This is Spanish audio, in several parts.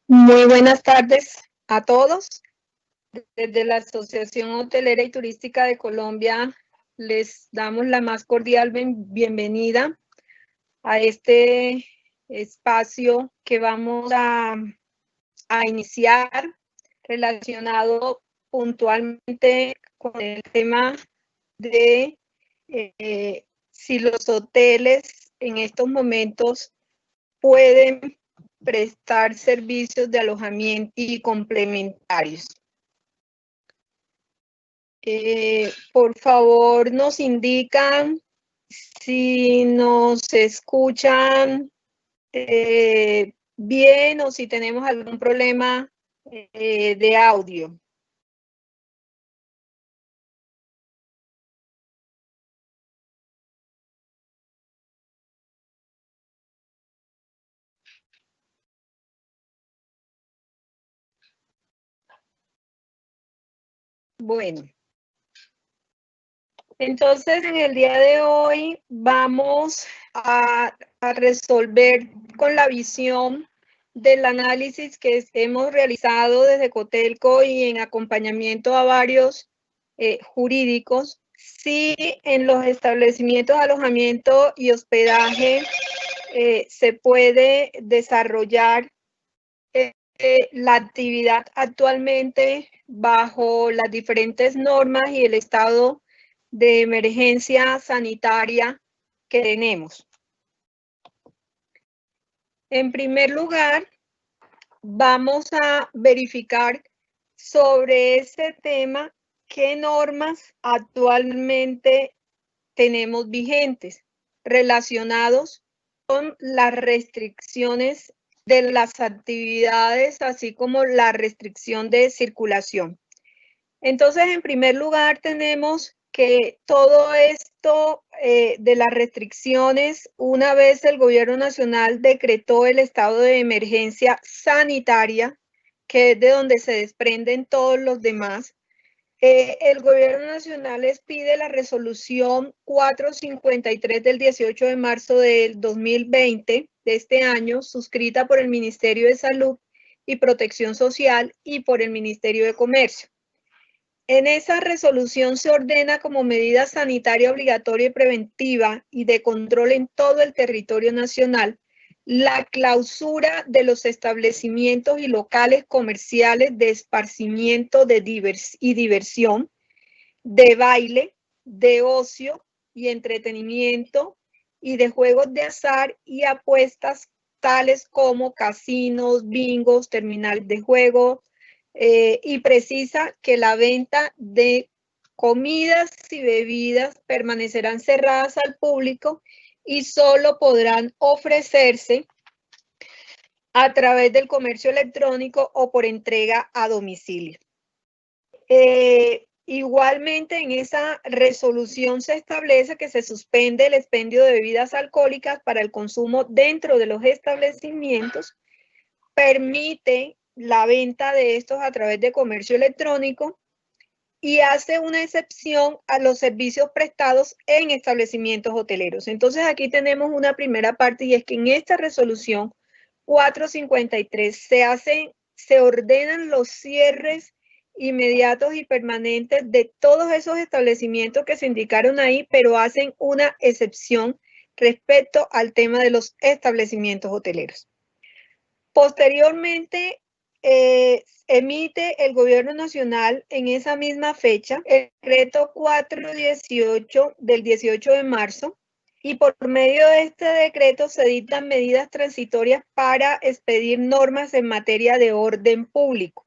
Muy buenas tardes a todos. Desde la Asociación Hotelera y Turística de Colombia les damos la más cordial bienvenida a este espacio que vamos a iniciar relacionado puntualmente con el tema de si los hoteles en estos momentos pueden prestar servicios de alojamiento y complementarios. Por favor, nos indican si nos escuchan bien o si tenemos algún problema de audio. Bueno, entonces en el día de hoy vamos a resolver con la visión del análisis que hemos realizado desde Cotelco y en acompañamiento a varios jurídicos, si en los establecimientos de alojamiento y hospedaje se puede desarrollar la actividad actualmente bajo las diferentes normas y el estado de emergencia sanitaria que tenemos. En primer lugar, vamos a verificar sobre ese tema qué normas actualmente tenemos vigentes relacionados con las restricciones de las actividades, así como la restricción de circulación. Entonces, en primer lugar, tenemos que todo esto de las restricciones, una vez el gobierno nacional decretó el estado de emergencia sanitaria, que es de donde se desprenden todos los demás, el gobierno nacional les pide la resolución 453 del 18 de marzo del 2020, de este año, suscrita por el Ministerio de Salud y Protección Social y por el Ministerio de Comercio. En esa resolución se ordena como medida sanitaria obligatoria y preventiva y de control en todo el territorio nacional la clausura de los establecimientos y locales comerciales de esparcimiento y diversión, de baile, de ocio y entretenimiento y de juegos de azar y apuestas tales como casinos, bingos, terminales de juego, y precisa que la venta de comidas y bebidas permanecerán cerradas al público y solo podrán ofrecerse a través del comercio electrónico o por entrega a domicilio. Igualmente, en esa resolución se establece que se suspende el expendio de bebidas alcohólicas para el consumo dentro de los establecimientos, permite la venta de estos a través de comercio electrónico y hace una excepción a los servicios prestados en establecimientos hoteleros. Entonces, aquí tenemos una primera parte y es que en esta resolución 453 se ordenan los cierres inmediatos y permanentes de todos esos establecimientos que se indicaron ahí, pero hacen una excepción respecto al tema de los establecimientos hoteleros. Posteriormente, emite el gobierno nacional en esa misma fecha el decreto 418 del 18 de marzo, y por medio de este decreto se dictan medidas transitorias para expedir normas en materia de orden público.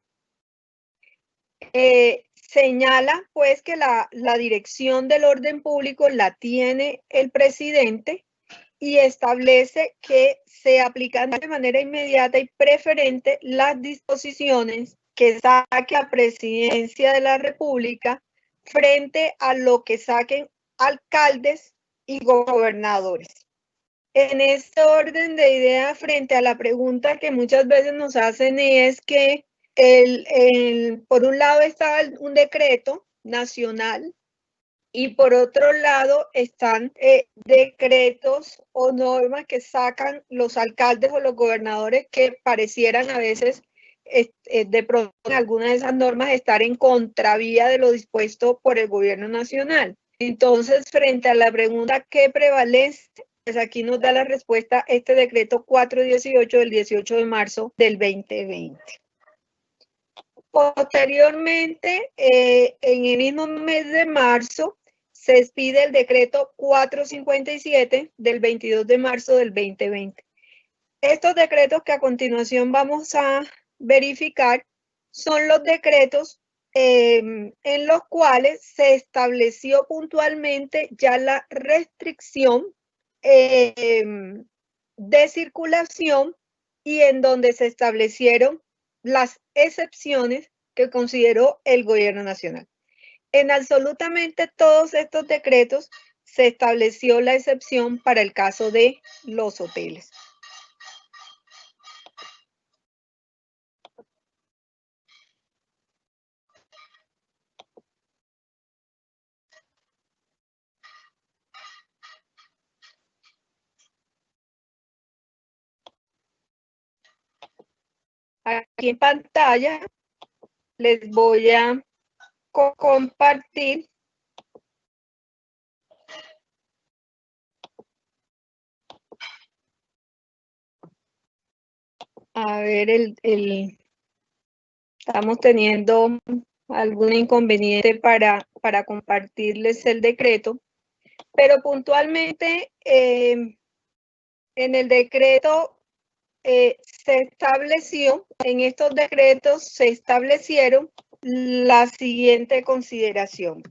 Señala pues que la dirección del orden público la tiene el presidente y establece que se aplican de manera inmediata y preferente las disposiciones que saque la Presidencia de la República frente a lo que saquen alcaldes y gobernadores. En este orden de ideas, frente a la pregunta que muchas veces nos hacen, es que por un lado está un decreto nacional y por otro lado están decretos o normas que sacan los alcaldes o los gobernadores que parecieran a veces de pronto en alguna de esas normas estar en contravía de lo dispuesto por el gobierno nacional. Entonces, frente a la pregunta ¿qué prevalece? Pues aquí nos da la respuesta este decreto 418 del 18 de marzo del 2020. Posteriormente, en el mismo mes de marzo, se expide el decreto 457 del 22 de marzo del 2020. Estos decretos que a continuación vamos a verificar son los decretos en los cuales se estableció puntualmente ya la restricción de circulación y en donde se establecieron las excepciones que consideró el gobierno nacional. En absolutamente todos estos decretos se estableció la excepción para el caso de los hoteles. Aquí en pantalla les voy a compartir a ver estamos teniendo algún inconveniente para compartirles el decreto, pero puntualmente en el decreto se estableció, en estos decretos se establecieron la siguiente consideración.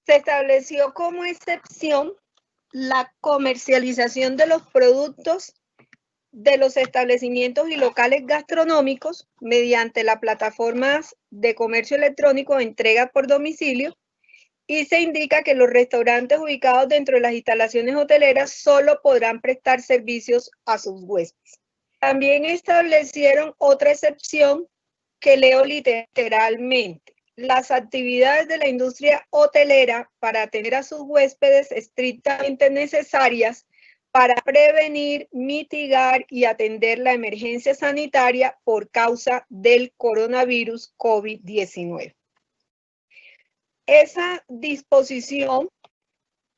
Se estableció como excepción la comercialización de los productos de los establecimientos y locales gastronómicos mediante las plataformas de comercio electrónico de entrega por domicilio, y se indica que los restaurantes ubicados dentro de las instalaciones hoteleras solo podrán prestar servicios a sus huéspedes. También establecieron otra excepción que leo literalmente. Las actividades de la industria hotelera para atender a sus huéspedes estrictamente necesarias para prevenir, mitigar y atender la emergencia sanitaria por causa del coronavirus COVID-19. Esa disposición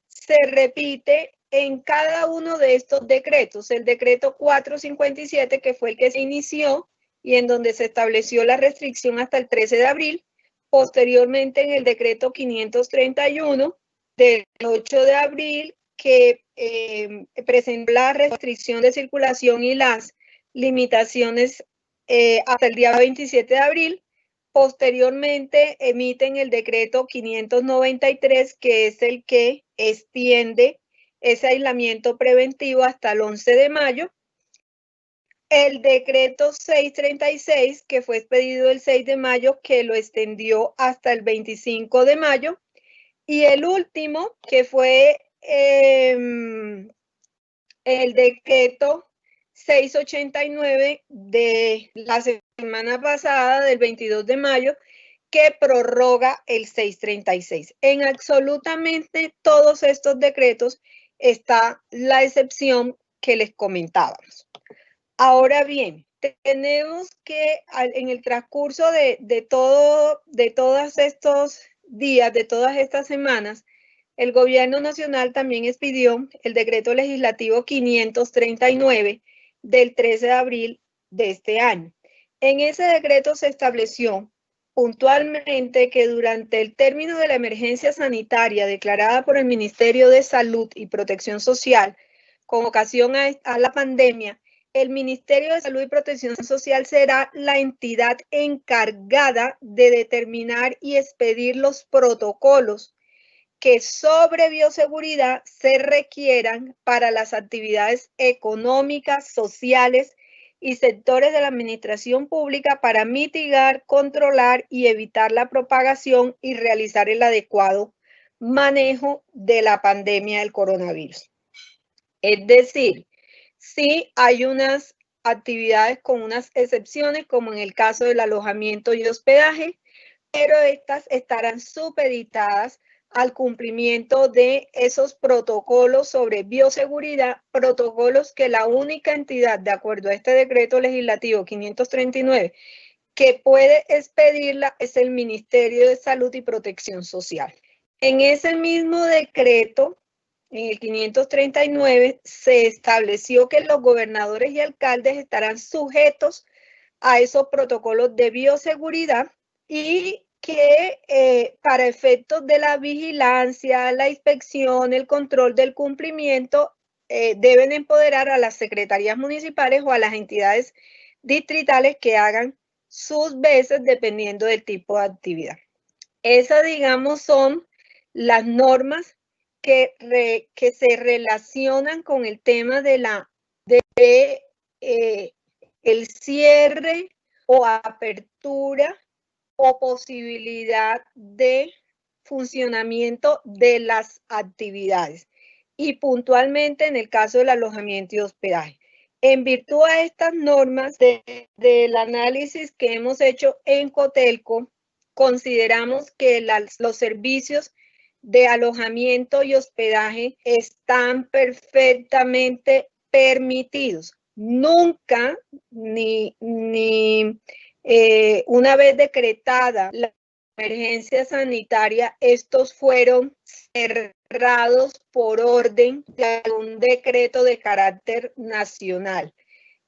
se repite en cada uno de estos decretos. El decreto 457, que fue el que se inició y en donde se estableció la restricción hasta el 13 de abril. Posteriormente, en el decreto 531 del 8 de abril, que presentó la restricción de circulación y las limitaciones hasta el día 27 de abril. Posteriormente emiten el decreto 593, que es el que extiende ese aislamiento preventivo hasta el 11 de mayo. El decreto 636, que fue expedido el 6 de mayo, que lo extendió hasta el 25 de mayo. Y el último, que fue el decreto 689 de la semana pasada, del 22 de mayo, que prorroga el 636. En absolutamente todos estos decretos está la excepción que les comentábamos. Ahora bien, tenemos que en el transcurso de todos estos días, de todas estas semanas, el gobierno nacional también expidió el decreto legislativo 539 del 13 de abril de este año. En ese decreto se estableció puntualmente que durante el término de la emergencia sanitaria declarada por el Ministerio de Salud y Protección Social con ocasión a la pandemia, el Ministerio de Salud y Protección Social será la entidad encargada de determinar y expedir los protocolos que sobre bioseguridad se requieran para las actividades económicas, sociales y sectores de la administración pública para mitigar, controlar y evitar la propagación y realizar el adecuado manejo de la pandemia del coronavirus. Es decir, sí hay unas actividades con unas excepciones, como en el caso del alojamiento y hospedaje, pero estas estarán supeditadas al cumplimiento de esos protocolos sobre bioseguridad, protocolos que la única entidad, de acuerdo a este decreto legislativo 539, que puede expedirla es el Ministerio de Salud y Protección Social. En ese mismo decreto, en el 539, se estableció que los gobernadores y alcaldes estarán sujetos a esos protocolos de bioseguridad y que para efectos de la vigilancia, la inspección, el control del cumplimiento, deben empoderar a las secretarías municipales o a las entidades distritales que hagan sus veces dependiendo del tipo de actividad. Esas, digamos, son las normas que se relacionan con el tema de el cierre o apertura o posibilidad de funcionamiento de las actividades y puntualmente en el caso del alojamiento y hospedaje. En virtud a estas normas del análisis que hemos hecho en Cotelco, consideramos que los servicios de alojamiento y hospedaje están perfectamente permitidos. Nunca, ni una vez decretada la emergencia sanitaria, estos fueron cerrados por orden de un decreto de carácter nacional.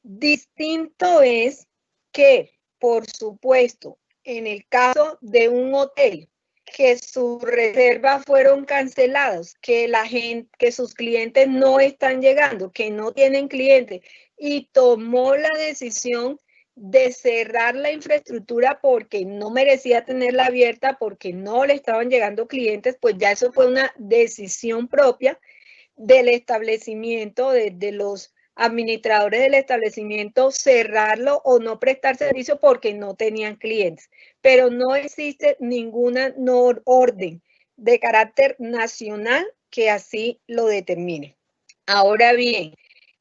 Distinto es que, por supuesto, en el caso de un hotel, que sus reservas fueron canceladas, que sus clientes no están llegando, que no tienen clientes, y tomó la decisión de cerrar la infraestructura porque no merecía tenerla abierta, porque no le estaban llegando clientes, pues ya eso fue una decisión propia del establecimiento, de los administradores del establecimiento, cerrarlo o no prestar servicio porque no tenían clientes. Pero no existe ninguna orden de carácter nacional que así lo determine. Ahora bien,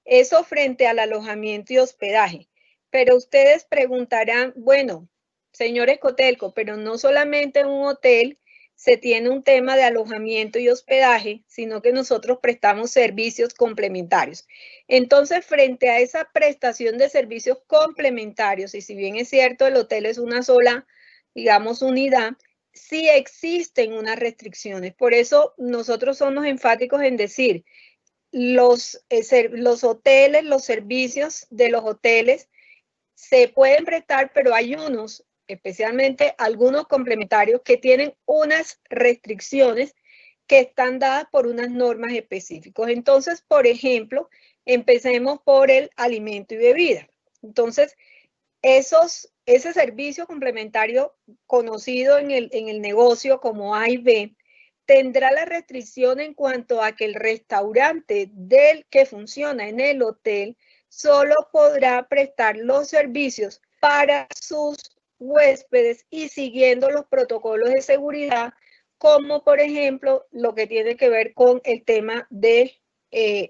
eso frente al alojamiento y hospedaje. Pero ustedes preguntarán, bueno, señores Cotelco, pero no solamente en un hotel se tiene un tema de alojamiento y hospedaje, sino que nosotros prestamos servicios complementarios. Entonces, frente a esa prestación de servicios complementarios, y si bien es cierto, el hotel es una sola, digamos, unidad, sí existen unas restricciones. Por eso nosotros somos enfáticos en decir, los hoteles, los servicios de los hoteles se pueden prestar, pero hay unos, especialmente algunos complementarios, que tienen unas restricciones que están dadas por unas normas específicas. Entonces, por ejemplo, empecemos por el alimento y bebida. Entonces, ese servicio complementario conocido en el negocio como A y B, tendrá la restricción en cuanto a que el restaurante del que funciona en el hotel solo podrá prestar los servicios para sus huéspedes y siguiendo los protocolos de seguridad, como por ejemplo lo que tiene que ver con el tema de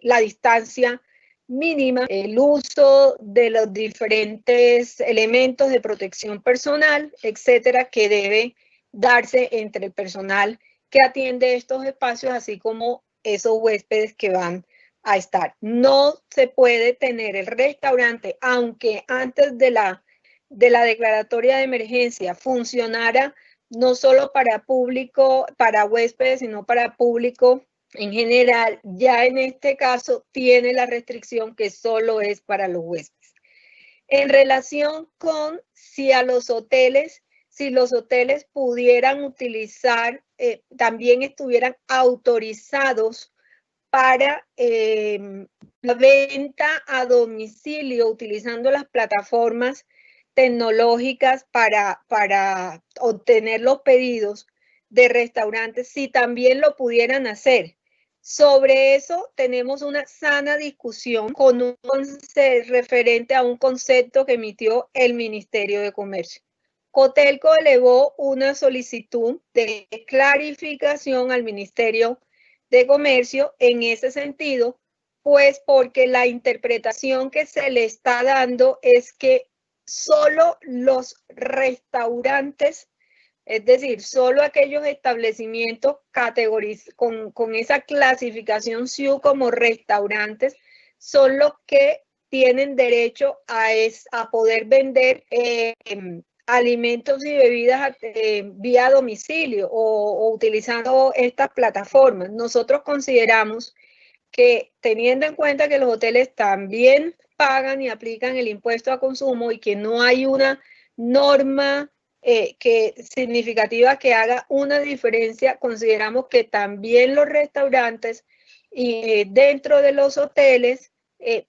la distancia mínima, el uso de los diferentes elementos de protección personal, etcétera, que debe darse entre el personal que atiende estos espacios, así como esos huéspedes que van a estar. No se puede tener el restaurante, aunque antes de la declaratoria de emergencia funcionara no solo para público, para huéspedes, sino para público en general, ya en este caso tiene la restricción que solo es para los huéspedes. En relación con si los hoteles pudieran utilizar, también estuvieran autorizados para la venta a domicilio utilizando las plataformas tecnológicas para obtener los pedidos de restaurantes, si también lo pudieran hacer. Sobre eso tenemos una sana discusión con referente a un concepto que emitió el Ministerio de Comercio. Cotelco elevó una solicitud de clarificación al Ministerio de Comercio en ese sentido, pues porque la interpretación que se le está dando es que solo los restaurantes Es decir, solo aquellos establecimientos con esa clasificación SIU como restaurantes son los que tienen derecho a poder vender alimentos y bebidas vía domicilio o utilizando estas plataformas. Nosotros consideramos que, teniendo en cuenta que los hoteles también pagan y aplican el impuesto a consumo y que no hay una norma significativa que haga una diferencia, consideramos que también los restaurantes y dentro de los hoteles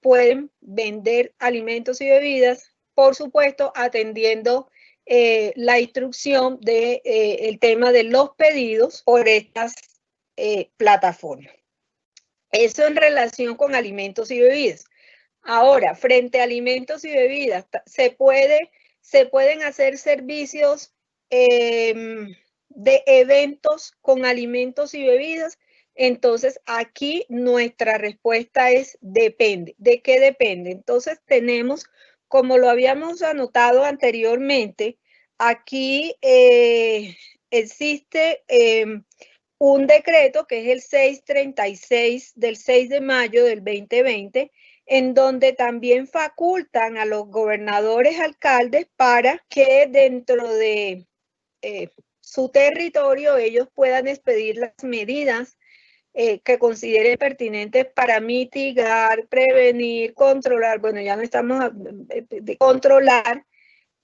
pueden vender alimentos y bebidas, por supuesto, atendiendo la instrucción del tema de los pedidos por estas plataformas. Eso en relación con alimentos y bebidas. Ahora, frente a alimentos y bebidas, se pueden hacer servicios de eventos con alimentos y bebidas. Entonces, aquí nuestra respuesta es depende. ¿De qué depende? Entonces, tenemos, como lo habíamos anotado anteriormente, aquí existe un decreto que es el 636 del 6 de mayo del 2020, en donde también facultan a los gobernadores alcaldes para que dentro de su territorio ellos puedan expedir las medidas que consideren pertinentes para mitigar, prevenir, controlar, bueno, ya no estamos de controlar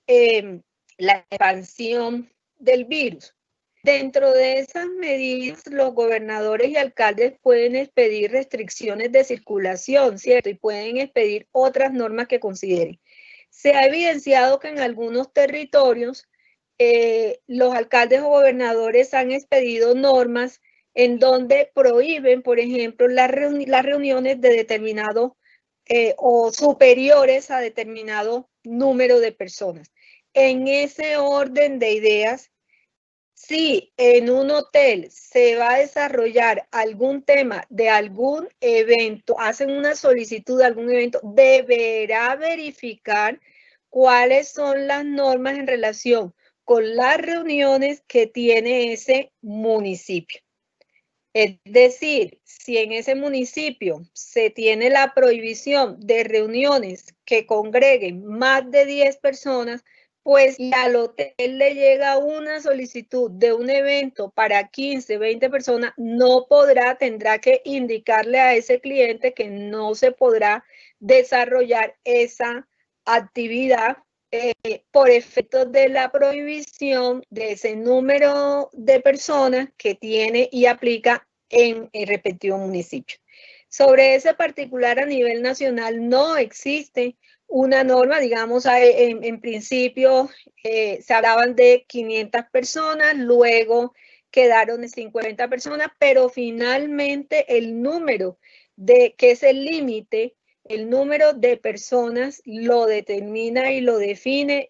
la expansión del virus. Dentro de esas medidas, los gobernadores y alcaldes pueden expedir restricciones de circulación, ¿cierto? Y pueden expedir otras normas que consideren. Se ha evidenciado que en algunos territorios los alcaldes o gobernadores han expedido normas en donde prohíben, por ejemplo, las reuniones de determinado o superiores a determinado número de personas. En ese orden de ideas, si en un hotel se va a desarrollar algún tema de algún evento, hacen una solicitud de algún evento, deberá verificar cuáles son las normas en relación con las reuniones que tiene ese municipio. Es decir, si en ese municipio se tiene la prohibición de reuniones que congreguen más de 10 personas, pues y al hotel le llega una solicitud de un evento para 15, 20 personas, no podrá, tendrá que indicarle a ese cliente que no se podrá desarrollar esa actividad por efectos de la prohibición de ese número de personas que tiene y aplica en el respectivo municipio. Sobre ese particular a nivel nacional no existe una norma, digamos, en principio se hablaban de 500 personas, luego quedaron de 50 personas, pero finalmente el número que es el límite, el número de personas lo determina y lo define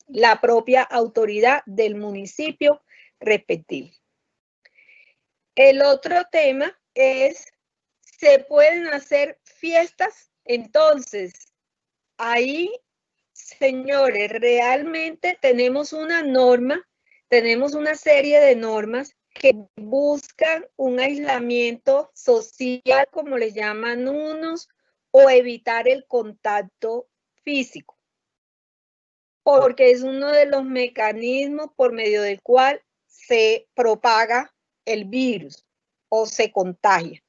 la propia autoridad del municipio respectivo. El otro tema es, ¿se pueden hacer fiestas? Entonces, ahí, señores, realmente tenemos una norma, tenemos una serie de normas que buscan un aislamiento social, como le llaman unos, o evitar el contacto físico, porque es uno de los mecanismos por medio del cual se propaga el virus o se contagia.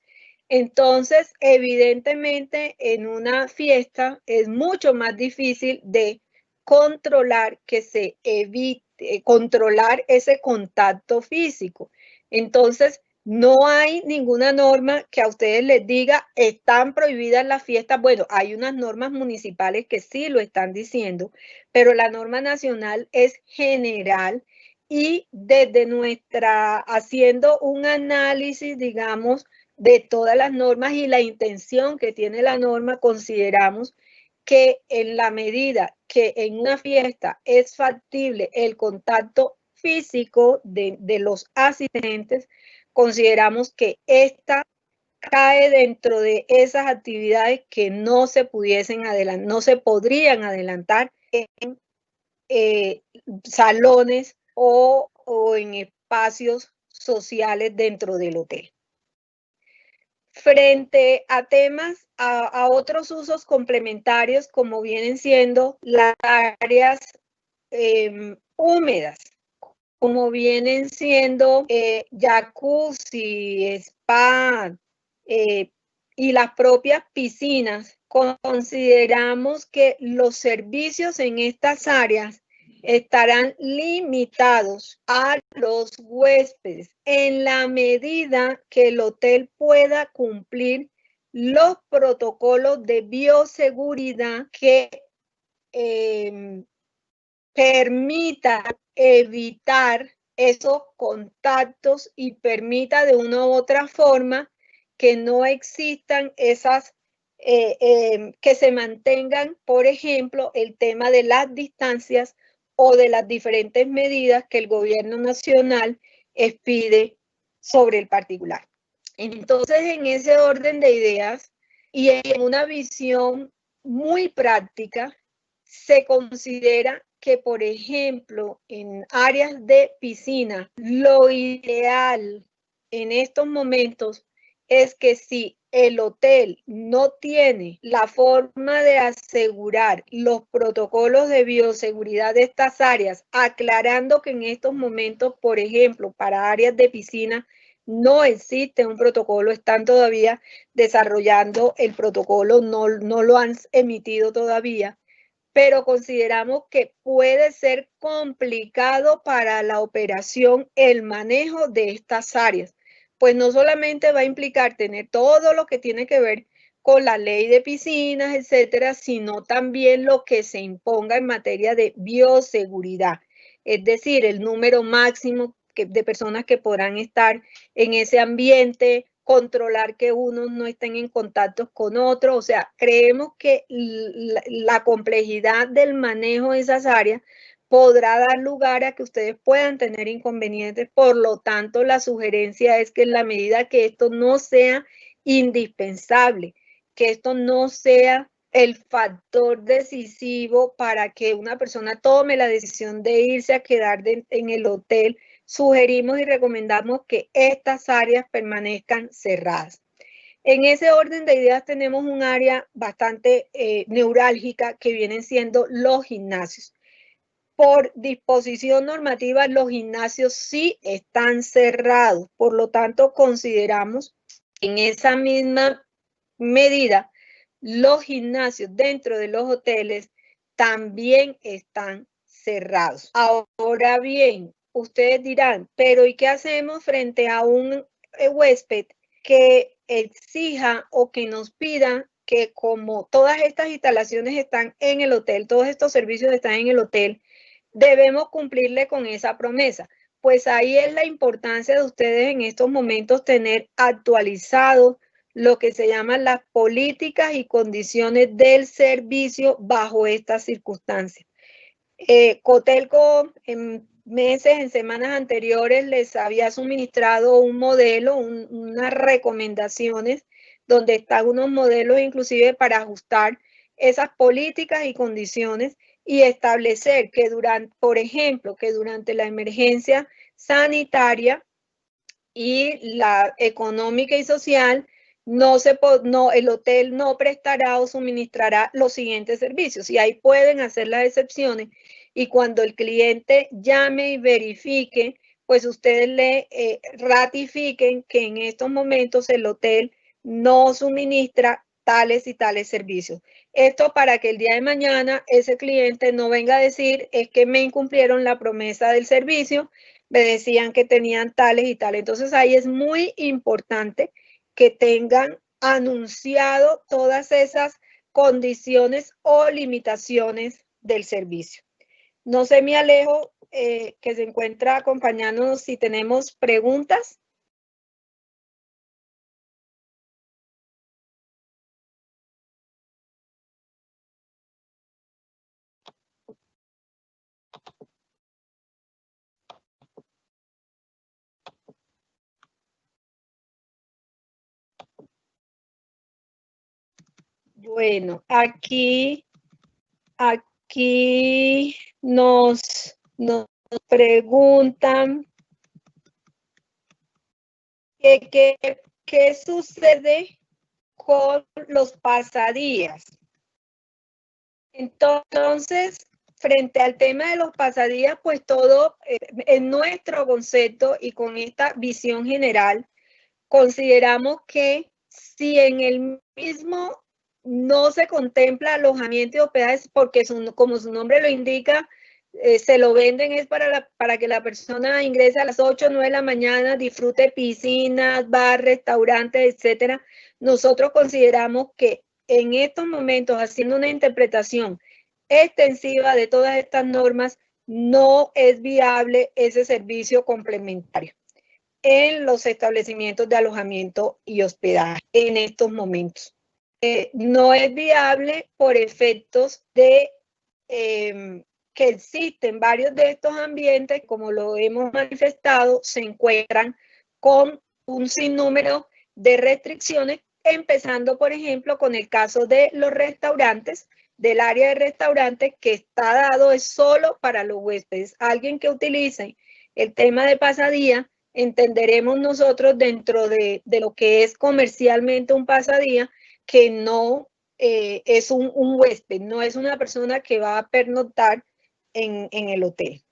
Entonces, evidentemente, en una fiesta es mucho más difícil de controlar que se evite, controlar ese contacto físico. Entonces, no hay ninguna norma que a ustedes les diga, están prohibidas las fiestas. Bueno, hay unas normas municipales que sí lo están diciendo, pero la norma nacional es general y desde haciendo un análisis, digamos, de todas las normas y la intención que tiene la norma, consideramos que en la medida que en una fiesta es factible el contacto físico de los asistentes, consideramos que esta cae dentro de esas actividades que no se pudiesen adelantar, no se podrían adelantar en salones o en espacios sociales dentro del hotel. Frente a temas, a otros usos complementarios, como vienen siendo las áreas húmedas, como vienen siendo jacuzzi, spa y las propias piscinas, consideramos que los servicios en estas áreas estarán limitados a los huéspedes en la medida que el hotel pueda cumplir los protocolos de bioseguridad que permita evitar esos contactos y permita de una u otra forma que no existan esas, que se mantengan, por ejemplo, el tema de las distancias o de las diferentes medidas que el gobierno nacional expide sobre el particular. Entonces, en ese orden de ideas y en una visión muy práctica, se considera que, por ejemplo, en áreas de piscina, lo ideal en estos momentos es que si el hotel no tiene la forma de asegurar los protocolos de bioseguridad de estas áreas, aclarando que en estos momentos, por ejemplo, para áreas de piscina, no existe un protocolo, están todavía desarrollando el protocolo, no lo han emitido todavía, pero consideramos que puede ser complicado para la operación el manejo de estas áreas, pues no solamente va a implicar tener todo lo que tiene que ver con la ley de piscinas, etcétera, sino también lo que se imponga en materia de bioseguridad, es decir, el número máximo de personas que podrán estar en ese ambiente, controlar que unos no estén en contacto con otros. O sea, creemos que la complejidad del manejo de esas áreas podrá dar lugar a que ustedes puedan tener inconvenientes. Por lo tanto, la sugerencia es que en la medida que esto no sea indispensable, que esto no sea el factor decisivo para que una persona tome la decisión de irse a quedar en el hotel, sugerimos y recomendamos que estas áreas permanezcan cerradas. En ese orden de ideas tenemos un área bastante neurálgica que vienen siendo los gimnasios. Por disposición normativa, los gimnasios sí están cerrados. Por lo tanto, consideramos que en esa misma medida, los gimnasios dentro de los hoteles también están cerrados. Ahora bien, ustedes dirán, pero ¿y qué hacemos frente a un huésped que exija o que nos pida que, como todas estas instalaciones están en el hotel, todos estos servicios están en el hotel, debemos cumplirle con esa promesa? Pues ahí es la importancia de ustedes en estos momentos tener actualizado lo que se llaman las políticas y condiciones del servicio bajo estas circunstancias. Cotelco en meses, en semanas anteriores, les había suministrado un modelo, unas recomendaciones, donde están unos modelos inclusive para ajustar esas políticas y condiciones y establecer que durante, por ejemplo, que durante la emergencia sanitaria y la económica y social, el hotel no prestará o suministrará los siguientes servicios, y ahí pueden hacer las excepciones, y cuando el cliente llame y verifique, pues ustedes le ratifiquen que en estos momentos el hotel no suministra tales y tales servicios. Esto para que el día de mañana ese cliente no venga a decir es que me incumplieron la promesa del servicio, me decían que tenían tales y tales. Entonces ahí es muy importante que tengan anunciado todas esas condiciones o limitaciones del servicio. No sé, mi Alejo, que se encuentra acompañándonos, si tenemos preguntas. Bueno, aquí nos preguntan qué sucede con los pasadías. Entonces, frente al tema de los pasadías, pues todo en nuestro concepto y con esta visión general, consideramos que si en el mismo no se contempla alojamiento y hospedaje, porque como su nombre lo indica, se lo venden es para que la persona ingrese a las 8 o 9 de la mañana, disfrute piscinas, bar, restaurantes, etcétera. Nosotros consideramos que en estos momentos, haciendo una interpretación extensiva de todas estas normas, no es viable ese servicio complementario en los establecimientos de alojamiento y hospedaje en estos momentos. No es viable por efectos de que existen varios de estos ambientes, como lo hemos manifestado, se encuentran con un sinnúmero de restricciones, empezando, por ejemplo, con el caso de los restaurantes, del área de restaurantes que está dado es solo para los huéspedes. Alguien que utilice el tema de pasadía, entenderemos nosotros dentro de lo que es comercialmente un pasadía, que no es un huésped, no es una persona que va a pernoctar en el hotel.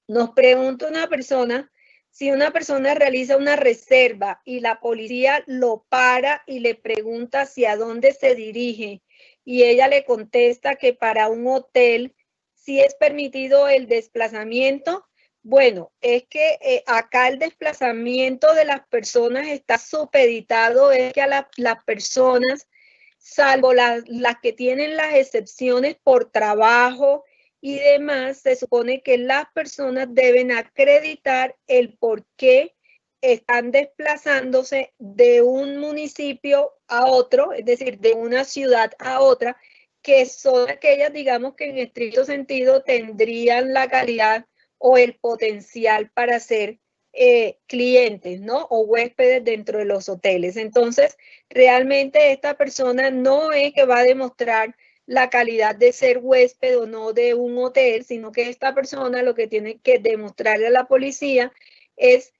Nos pregunta una persona, si una persona realiza una reserva y la policía lo para y le pregunta hacia dónde se dirige y ella le contesta que para un hotel, si es permitido el desplazamiento. Bueno, es que acá el desplazamiento de las personas está supeditado, es que a las personas, salvo las que tienen las excepciones por trabajo y demás, se supone que las personas deben acreditar el por qué están desplazándose de un municipio a otro, es decir, de una ciudad a otra, que son aquellas, digamos, que en estricto sentido tendrían la calidad o el potencial para ser clientes, ¿no? O huéspedes dentro de los hoteles. Entonces, realmente esta persona no es que va a demostrar la calidad de ser huésped o no de un hotel, sino que esta persona lo que tiene que demostrarle a la policía es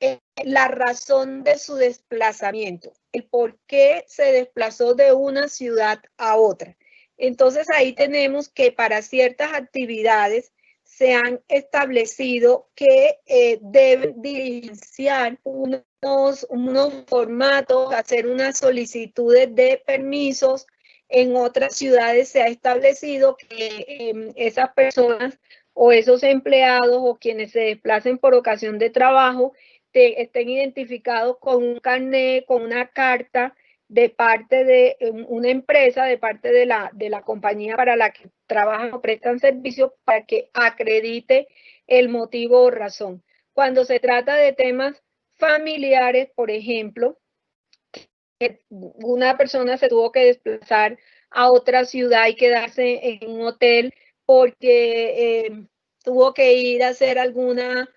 la razón de su desplazamiento, el por qué se desplazó de una ciudad a otra. Entonces ahí tenemos que para ciertas actividades se han establecido que deben diligenciar unos formatos, hacer unas solicitudes de permisos. En otras ciudades se ha establecido que esas personas o esos empleados o quienes se desplacen por ocasión de trabajo estén identificados con un carnet, con una carta de parte de una empresa, de parte de la compañía para la que trabajan o prestan servicios, para que acredite el motivo o razón. Cuando se trata de temas familiares, por ejemplo, que una persona se tuvo que desplazar a otra ciudad y quedarse en un hotel porque tuvo que ir a hacer alguna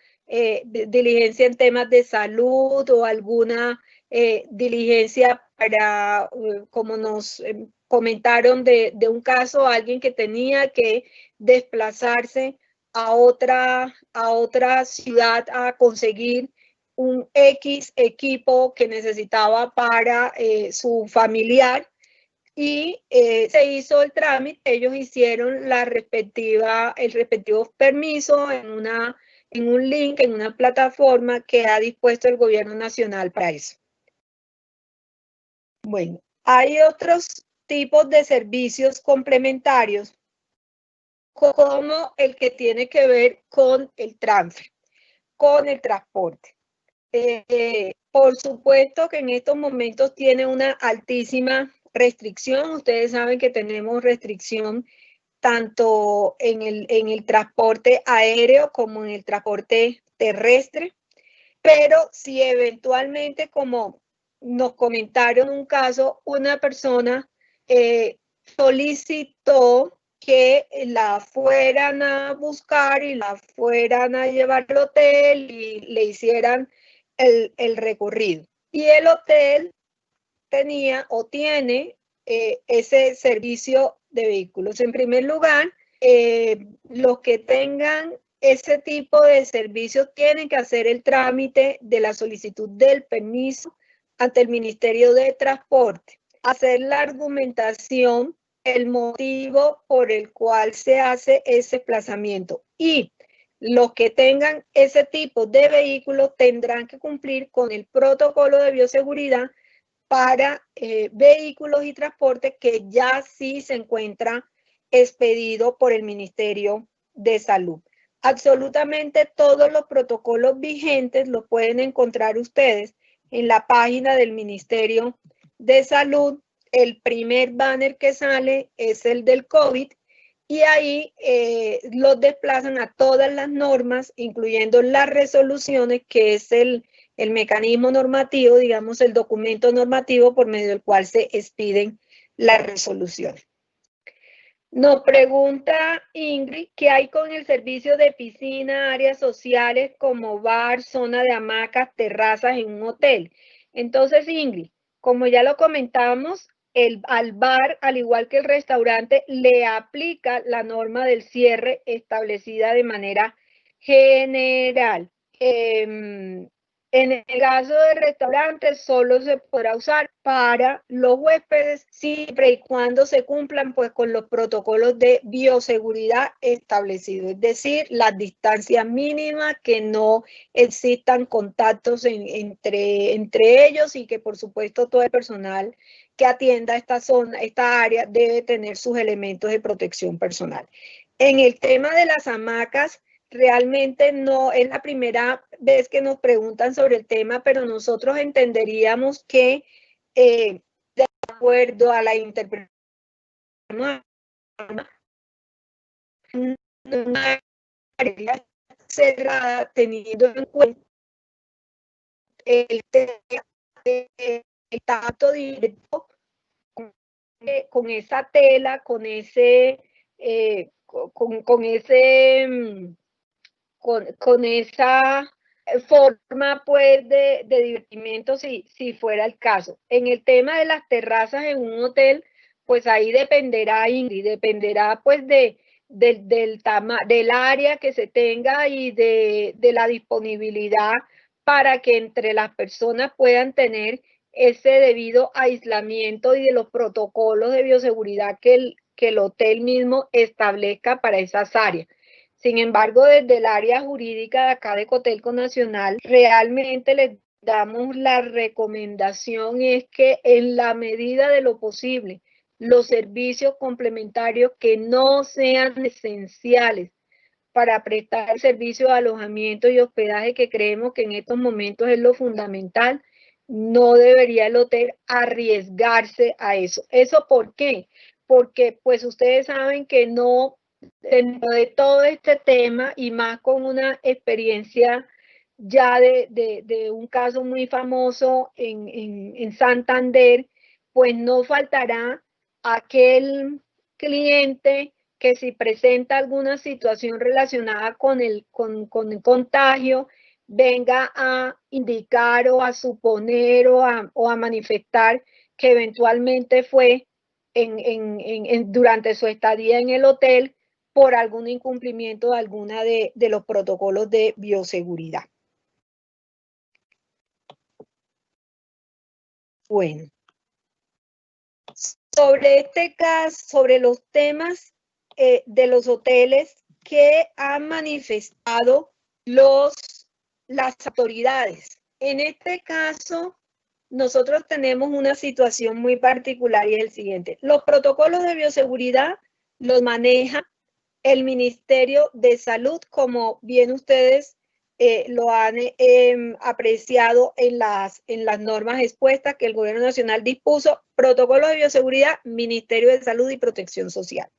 diligencia en temas de salud o alguna diligencia para, como nos comentaron de un caso, alguien que tenía que desplazarse a otra ciudad a conseguir un X equipo que necesitaba para su familiar y se hizo el trámite. Ellos hicieron el respectivo permiso en un link, en una plataforma que ha dispuesto el gobierno nacional para eso. Bueno, hay otros tipos de servicios complementarios como el que tiene que ver con el transfer, con el transporte. Por supuesto que en estos momentos tiene una altísima restricción. Ustedes saben que tenemos restricción tanto en el transporte aéreo como en el transporte terrestre. Pero si eventualmente, como nos comentaron un caso, una persona solicitó que la fueran a buscar y la fueran a llevar al hotel y le hicieran el recorrido. Y el hotel tenía o tiene ese servicio de vehículos. En primer lugar, los que tengan ese tipo de servicios tienen que hacer el trámite de la solicitud del permiso ante el Ministerio de Transporte, hacer la argumentación, el motivo por el cual se hace ese desplazamiento, y los que tengan ese tipo de vehículos tendrán que cumplir con el protocolo de bioseguridad para vehículos y transportes que ya sí se encuentra expedido por el Ministerio de Salud. Absolutamente todos los protocolos vigentes los pueden encontrar ustedes en la página del Ministerio de Salud. El primer banner que sale es el del COVID y ahí los desplazan a todas las normas, incluyendo las resoluciones, que es el mecanismo normativo, digamos, el documento normativo por medio del cual se expiden las resoluciones. Nos pregunta Ingrid, ¿qué hay con el servicio de piscina, áreas sociales como bar, zona de hamacas, terrazas en un hotel? Entonces, Ingrid, como ya lo comentamos, al bar, al igual que el restaurante, le aplica la norma del cierre establecida de manera general. En el caso del restaurante, solo se podrá usar para los huéspedes siempre y cuando se cumplan pues con los protocolos de bioseguridad establecidos, es decir, las distancias mínimas, que no existan contactos entre ellos, y que por supuesto todo el personal que atienda esta zona, esta área, debe tener sus elementos de protección personal. En el tema de las hamacas, realmente no es la primera vez que nos preguntan sobre el tema, pero nosotros entenderíamos que de acuerdo a la interpretación, una área cerrada, teniendo en cuenta el tacto directo con esa tela, con ese con esa forma pues de divertimento, si fuera el caso. En el tema de las terrazas en un hotel, pues ahí dependerá, Ingrid, dependerá pues del área que se tenga y de la disponibilidad para que entre las personas puedan tener ese debido aislamiento y de los protocolos de bioseguridad que el hotel mismo establezca para esas áreas. Sin embargo, desde el área jurídica de acá de Cotelco Nacional, realmente les damos la recomendación es que en la medida de lo posible, los servicios complementarios que no sean esenciales para prestar el servicio de alojamiento y hospedaje, que creemos que en estos momentos es lo fundamental, no debería el hotel arriesgarse a eso. ¿Eso por qué? Porque pues ustedes saben que no, dentro de todo este tema, y más con una experiencia ya de un caso muy famoso en Santander, pues no faltará aquel cliente que si presenta alguna situación relacionada con el contagio, venga a indicar o a suponer o a manifestar que eventualmente fue durante su estadía en el hotel por algún incumplimiento de alguna de los protocolos de bioseguridad. Bueno, sobre este caso, sobre los temas de los hoteles que han manifestado las autoridades. En este caso, nosotros tenemos una situación muy particular y es el siguiente. Los protocolos de bioseguridad los maneja el Ministerio de Salud, como bien ustedes lo han apreciado en las normas expuestas que el Gobierno Nacional dispuso. Protocolo de bioseguridad, Ministerio de Salud y Protección Social.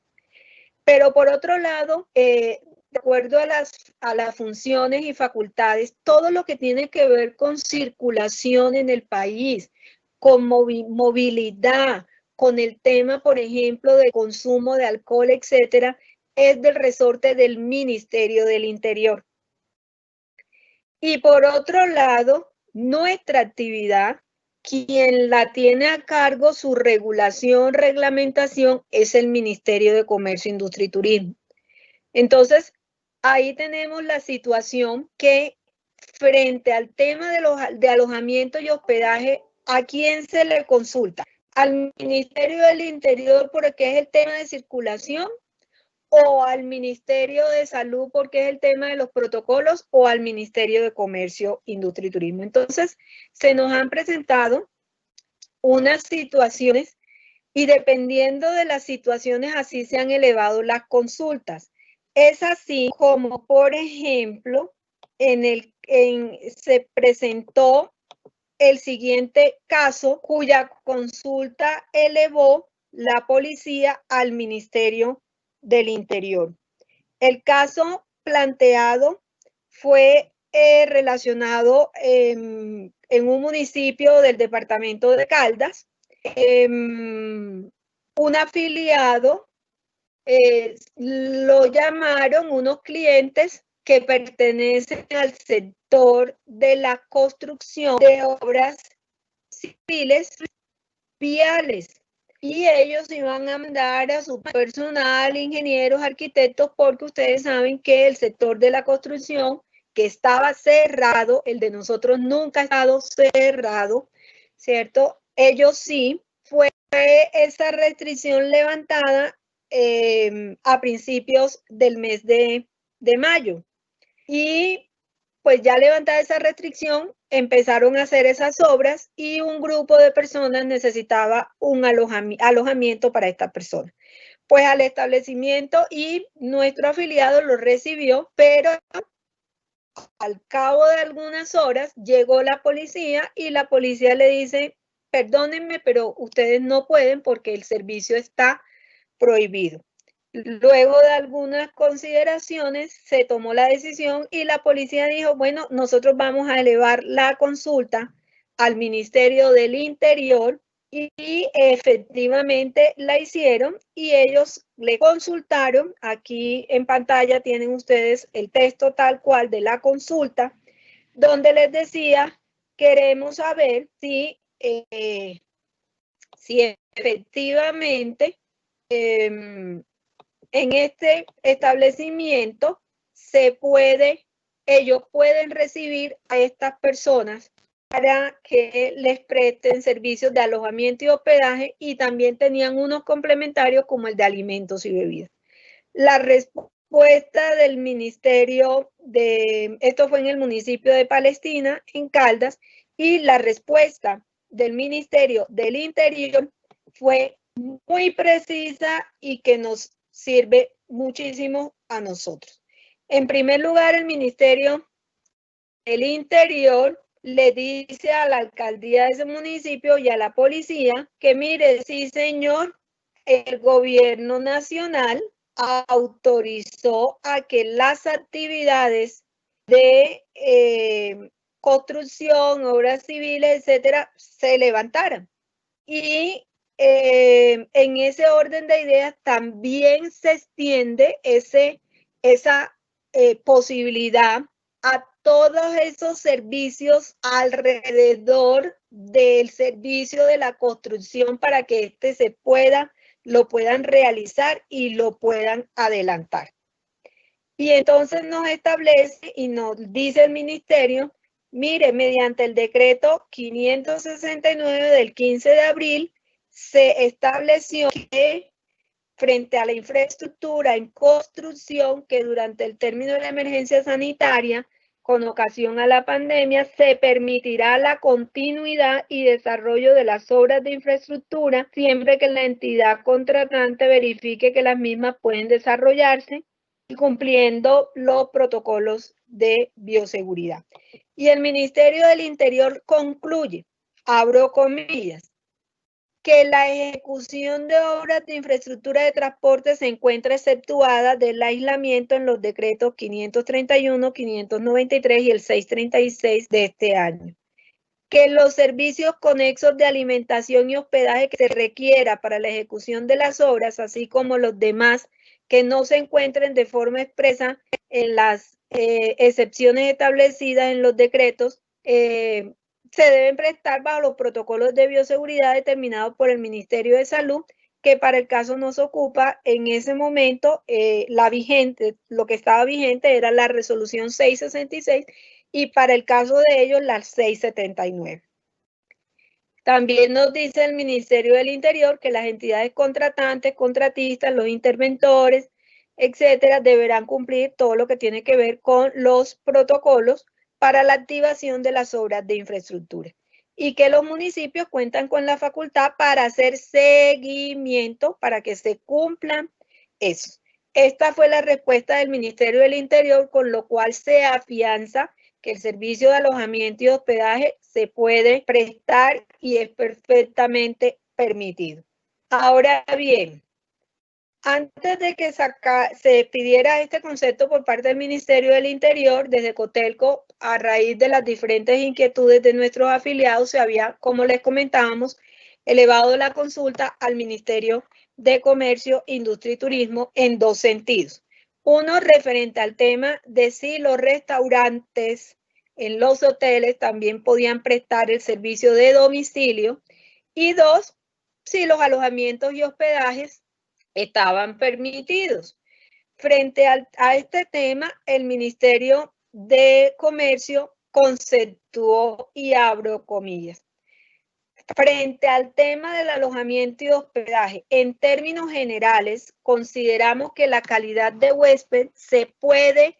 Pero por otro lado, de acuerdo a las funciones y facultades, todo lo que tiene que ver con circulación en el país, con movilidad, con el tema, por ejemplo, de consumo de alcohol, etcétera, es del resorte del Ministerio del Interior. Y por otro lado, nuestra actividad, quien la tiene a cargo su regulación, reglamentación, es el Ministerio de Comercio, Industria y Turismo. Entonces, ahí tenemos la situación que frente al tema de alojamiento y hospedaje, ¿a quién se le consulta? ¿Al Ministerio del Interior porque es el tema de circulación? ¿O al Ministerio de Salud porque es el tema de los protocolos? ¿O al Ministerio de Comercio, Industria y Turismo? Entonces, se nos han presentado unas situaciones y dependiendo de las situaciones así se han elevado las consultas. Es así como, por ejemplo, se presentó el siguiente caso cuya consulta elevó la policía al Ministerio del Interior. El caso planteado fue relacionado en un municipio del departamento de Caldas. Un afiliado lo llamaron unos clientes que pertenecen al sector de la construcción de obras civiles viales y ellos iban a mandar a su personal, ingenieros, arquitectos, porque ustedes saben que el sector de la construcción que estaba cerrado, el de nosotros nunca ha estado cerrado, ¿cierto? Ellos sí, fue esa restricción levantada a principios del mes de mayo. Y pues ya levantada esa restricción, empezaron a hacer esas obras y un grupo de personas necesitaba un alojamiento para esta persona. Pues al establecimiento y nuestro afiliado lo recibió, pero al cabo de algunas horas llegó la policía y la policía le dice, perdónenme, pero ustedes no pueden porque el servicio está prohibido. Luego de algunas consideraciones se tomó la decisión y la policía dijo, bueno, nosotros vamos a elevar la consulta al Ministerio del Interior y efectivamente la hicieron y ellos le consultaron. Aquí en pantalla tienen ustedes el texto tal cual de la consulta, donde les decía, queremos saber si efectivamente en este establecimiento ellos pueden recibir a estas personas para que les presten servicios de alojamiento y hospedaje y también tenían unos complementarios como el de alimentos y bebidas. La respuesta del ministerio esto fue en el municipio de Palestina, en Caldas, y la respuesta del Ministerio del Interior fue muy precisa y que nos sirve muchísimo a nosotros. En primer lugar, el Ministerio del Interior le dice a la alcaldía de ese municipio y a la policía que mire, sí señor, el gobierno nacional autorizó a que las actividades de construcción, obras civiles, etcétera, se levantaran. Y en ese orden de ideas también se extiende esa posibilidad a todos esos servicios alrededor del servicio de la construcción para que lo puedan realizar y lo puedan adelantar. Y entonces nos establece y nos dice el ministerio, mire, mediante el decreto 569 del 15 de abril, se estableció que frente a la infraestructura en construcción que durante el término de la emergencia sanitaria con ocasión a la pandemia se permitirá la continuidad y desarrollo de las obras de infraestructura siempre que la entidad contratante verifique que las mismas pueden desarrollarse y cumpliendo los protocolos de bioseguridad. Y el Ministerio del Interior concluye, abro comillas, que la ejecución de obras de infraestructura de transporte se encuentra exceptuada del aislamiento en los decretos 531, 593 y el 636 de este año. Que los servicios conexos de alimentación y hospedaje que se requiera para la ejecución de las obras, así como los demás que no se encuentren de forma expresa en las excepciones establecidas en los decretos, se deben prestar bajo los protocolos de bioseguridad determinados por el Ministerio de Salud que para el caso nos ocupa, en ese momento, lo que estaba vigente era la resolución 666 y para el caso de ellos la 679. También nos dice el Ministerio del Interior que las entidades contratantes, contratistas, los interventores, etcétera, deberán cumplir todo lo que tiene que ver con los protocolos para la activación de las obras de infraestructura y que los municipios cuentan con la facultad para hacer seguimiento para que se cumplan eso. Esta fue la respuesta del Ministerio del Interior, con lo cual se afianza que el servicio de alojamiento y hospedaje se puede prestar y es perfectamente permitido. Ahora bien, antes de que se pidiera este concepto por parte del Ministerio del Interior, desde Cotelco, a raíz de las diferentes inquietudes de nuestros afiliados, se había, como les comentábamos, elevado la consulta al Ministerio de Comercio, Industria y Turismo en dos sentidos. Uno, referente al tema de si los restaurantes en los hoteles también podían prestar el servicio de domicilio. Y dos, si los alojamientos y hospedajes estaban permitidos. Frente a este tema, el Ministerio de Comercio conceptuó, y abro comillas, frente al tema del alojamiento y hospedaje, en términos generales, consideramos que la calidad de huésped puede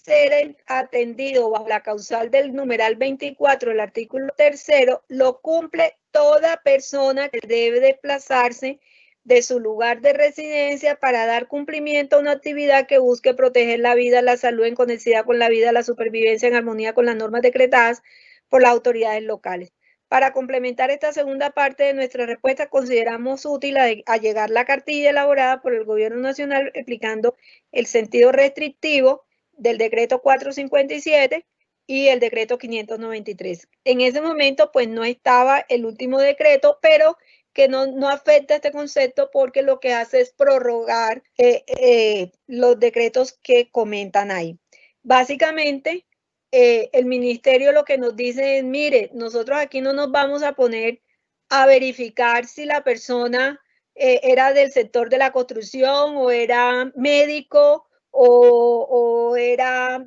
ser atendido bajo la causal del numeral 24 del artículo 3º, lo cumple toda persona que debe desplazarse de su lugar de residencia para dar cumplimiento a una actividad que busque proteger la vida, la salud en conexidad con la vida, la supervivencia en armonía con las normas decretadas por las autoridades locales. Para complementar esta segunda parte de nuestra respuesta, consideramos útil allegar la cartilla elaborada por el Gobierno Nacional explicando el sentido restrictivo del decreto 457 y el decreto 593. En ese momento, pues no estaba el último decreto, pero que no afecta este concepto porque lo que hace es prorrogar los decretos que comentan ahí. Básicamente, el ministerio lo que nos dice es, mire, nosotros aquí no nos vamos a poner a verificar si la persona era del sector de la construcción o era médico o era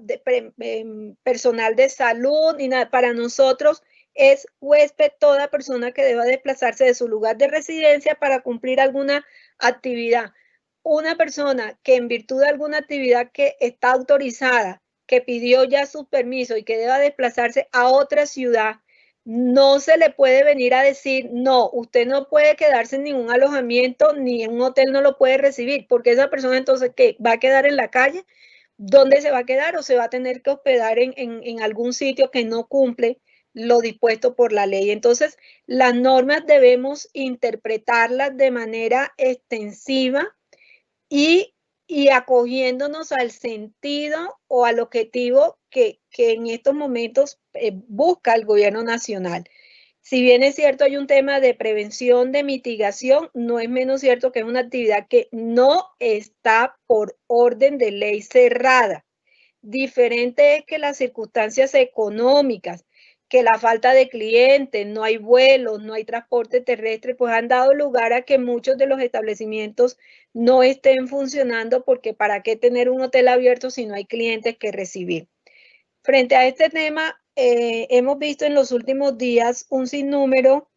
personal de salud, ni nada. Para nosotros es huésped toda persona que deba desplazarse de su lugar de residencia para cumplir alguna actividad. Una persona que en virtud de alguna actividad que está autorizada, que pidió ya su permiso y que deba desplazarse a otra ciudad, no se le puede venir a decir, no, usted no puede quedarse en ningún alojamiento, ni en un hotel no lo puede recibir, porque esa persona entonces, ¿qué? ¿Va a quedar en la calle? ¿Dónde se va a quedar? ¿O se va a tener que hospedar en algún sitio que no cumple lo dispuesto por la ley? Entonces, las normas debemos interpretarlas de manera extensiva y acogiéndonos al sentido o al objetivo que en estos momentos busca el gobierno nacional. Si bien es cierto, hay un tema de prevención, de mitigación, no es menos cierto que es una actividad que no está por orden de ley cerrada. Diferente es que las circunstancias económicas, que la falta de clientes, no hay vuelos, no hay transporte terrestre, pues han dado lugar a que muchos de los establecimientos no estén funcionando, porque ¿para qué tener un hotel abierto si no hay clientes que recibir? Frente a este tema, hemos visto en los últimos días un sinnúmero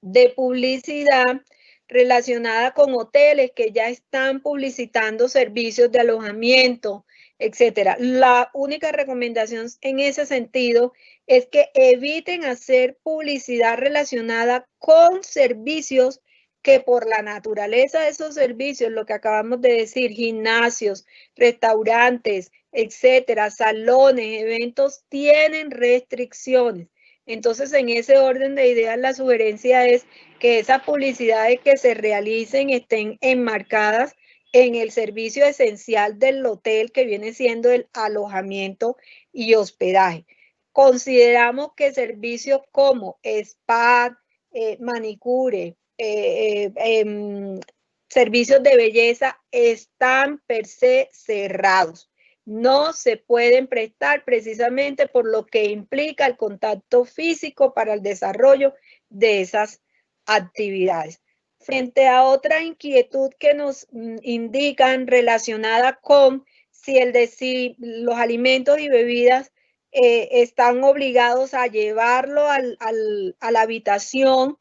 de publicidad relacionada con hoteles que ya están publicitando servicios de alojamiento, etcétera. La única recomendación en ese sentido es que eviten hacer publicidad relacionada con servicios que por la naturaleza de esos servicios, lo que acabamos de decir, gimnasios, restaurantes, etcétera, salones, eventos, tienen restricciones. Entonces, en ese orden de ideas, la sugerencia es que esas publicidades que se realicen estén enmarcadas en el servicio esencial del hotel, que viene siendo el alojamiento y hospedaje. Consideramos que servicios como spa, manicure, servicios de belleza están per se cerrados. No se pueden prestar precisamente por lo que implica el contacto físico para el desarrollo de esas actividades. Frente a otra inquietud que nos indican relacionada con si los alimentos y bebidas están obligados a llevarlo a la habitación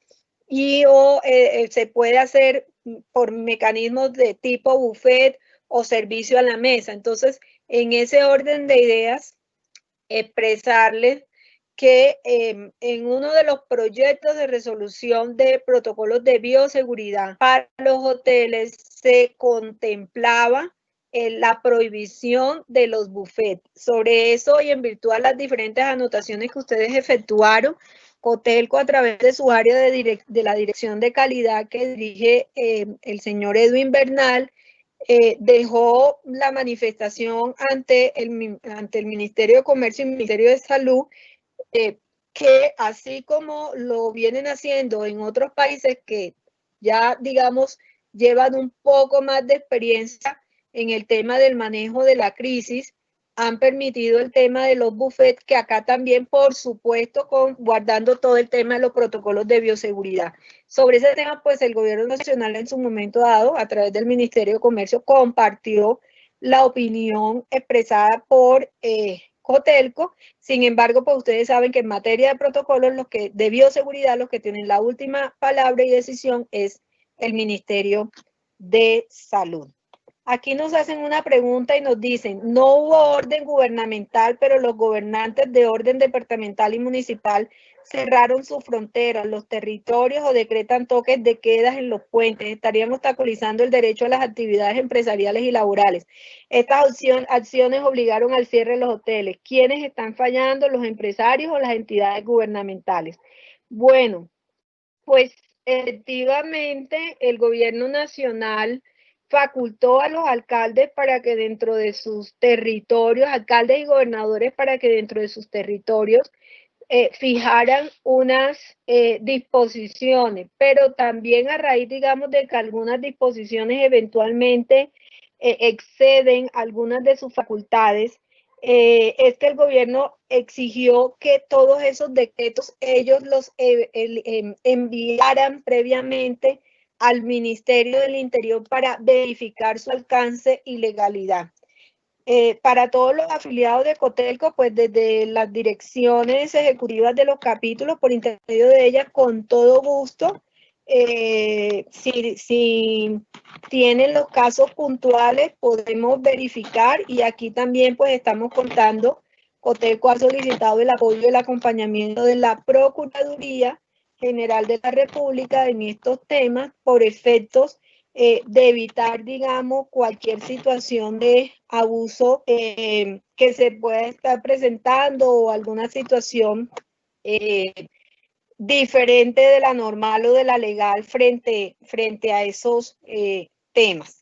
o se puede hacer por mecanismos de tipo buffet o servicio a la mesa. Entonces, en ese orden de ideas, expresarles que en uno de los proyectos de resolución de protocolos de bioseguridad para los hoteles se contemplaba la prohibición de los buffets. Sobre eso y en virtud de las diferentes anotaciones que ustedes efectuaron, Cotelco, a través de su área de la Dirección de Calidad que dirige el señor Edwin Bernal, dejó la manifestación ante el Ministerio de Comercio y el Ministerio de Salud, que así como lo vienen haciendo en otros países que ya, digamos, llevan un poco más de experiencia en el tema del manejo de la crisis, han permitido el tema de los buffets, que acá también, por supuesto, guardando todo el tema de los protocolos de bioseguridad. Sobre ese tema, pues el gobierno nacional en su momento dado, a través del Ministerio de Comercio, compartió la opinión expresada por Cotelco. Sin embargo, pues ustedes saben que en materia de protocolos, de bioseguridad, los que tienen la última palabra y decisión es el Ministerio de Salud. Aquí nos hacen una pregunta y nos dicen, no hubo orden gubernamental, pero los gobernantes de orden departamental y municipal cerraron sus fronteras, los territorios o decretan toques de quedas en los puentes, estarían obstaculizando el derecho a las actividades empresariales y laborales. Estas acciones obligaron al cierre de los hoteles. ¿Quiénes están fallando, los empresarios o las entidades gubernamentales? Bueno, pues efectivamente el gobierno nacional facultó a los alcaldes para que dentro de sus territorios, alcaldes y gobernadores, para que dentro de sus territorios fijaran unas disposiciones, pero también a raíz, digamos, de que algunas disposiciones eventualmente exceden algunas de sus facultades, es que el gobierno exigió que todos esos decretos ellos los enviaran previamente al Ministerio del Interior para verificar su alcance y legalidad. Para todos los afiliados de Cotelco, pues desde las direcciones ejecutivas de los capítulos, por intermedio de ellas, con todo gusto, si tienen los casos puntuales, podemos verificar, y aquí también pues estamos contando, Cotelco ha solicitado el apoyo y el acompañamiento de la Procuraduría General de la República en estos temas por efectos de evitar, digamos, cualquier situación de abuso que se pueda estar presentando o alguna situación diferente de la normal o de la legal frente a esos temas.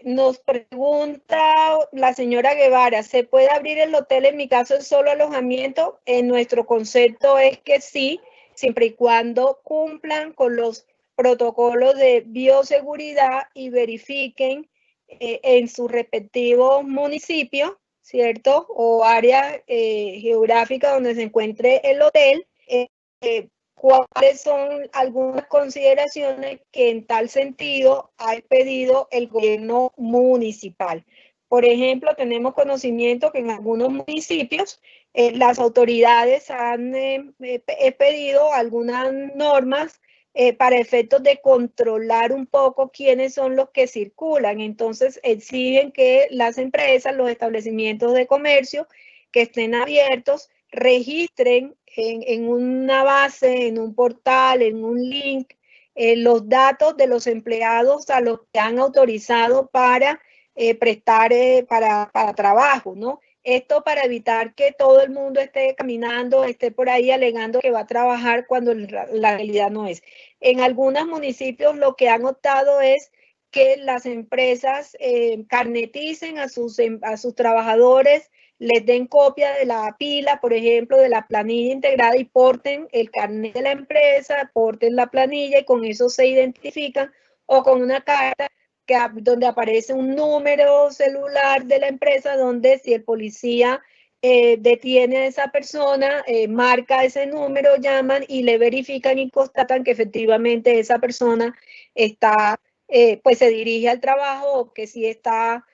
Nos pregunta la señora Guevara, ¿se puede abrir el hotel? En mi caso es solo alojamiento. En nuestro concepto es que sí, siempre y cuando cumplan con los protocolos de bioseguridad y verifiquen en su respectivo municipio, ¿cierto? O área geográfica donde se encuentre el hotel, cuáles son algunas consideraciones que en tal sentido ha pedido el gobierno municipal. Por ejemplo, tenemos conocimiento que en algunos municipios las autoridades han pedido algunas normas para efectos de controlar un poco quiénes son los que circulan. Entonces exigen que las empresas, los establecimientos de comercio que estén abiertos, registren en una base, en un portal, en un link, los datos de los empleados a los que han autorizado para prestar para trabajo, ¿no? Esto para evitar que todo el mundo esté caminando, esté por ahí alegando que va a trabajar cuando la realidad no es. En algunos municipios lo que han optado es que las empresas carneticen a sus trabajadores, les den copia de la pila, por ejemplo, de la planilla integrada y porten el carnet de la empresa, porten la planilla y con eso se identifican, o con una carta donde aparece un número celular de la empresa, donde si el policía detiene a esa persona, marca ese número, llaman y le verifican y constatan que efectivamente esa persona está, pues se dirige al trabajo o que sí está